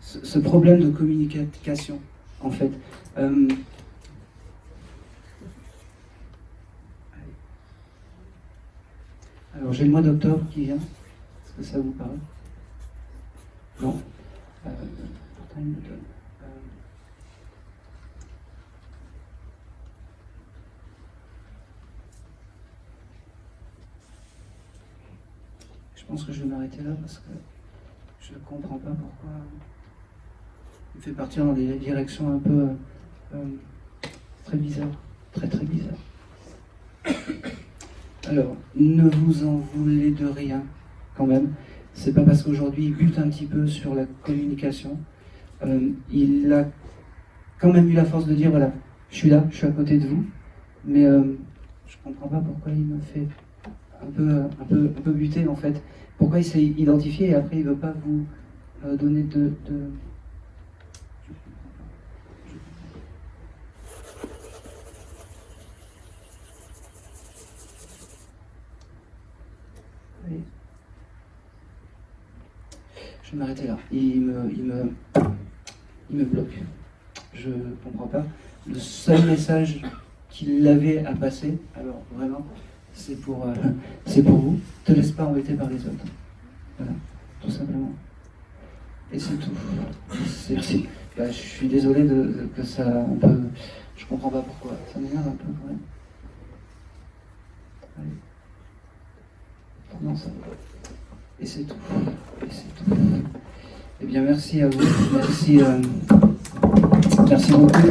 Speaker 1: ce problème de communication en fait. Alors j'ai le mois d'octobre qui vient. Est-ce que ça vous parle? Non. Pourtant, il me donne. Je pense que je vais m'arrêter là parce que je ne comprends pas pourquoi il me fait partir dans des directions un peu très bizarres. Très très bizarres. Alors, ne vous en voulez de rien quand même. C'est pas parce qu'aujourd'hui il bute un petit peu sur la communication. Il a quand même eu la force de dire voilà, je suis là, je suis à côté de vous, mais je comprends pas pourquoi il me fait un peu buter en fait. Pourquoi il s'est identifié et après il veut pas vous donner de... Je vais m'arrêter là. Il me bloque. Je comprends pas. Le seul message qu'il avait à passer, alors vraiment, c'est pour vous. Te laisse pas embêter par les autres. Voilà, tout simplement. Et c'est tout. Merci. Bah, je suis désolé que ça un peu. Je comprends pas pourquoi. Ça m'énerve un peu quand même. Allez. Non, ça va. Et c'est tout. Et c'est tout. Eh bien, merci à vous. Merci beaucoup.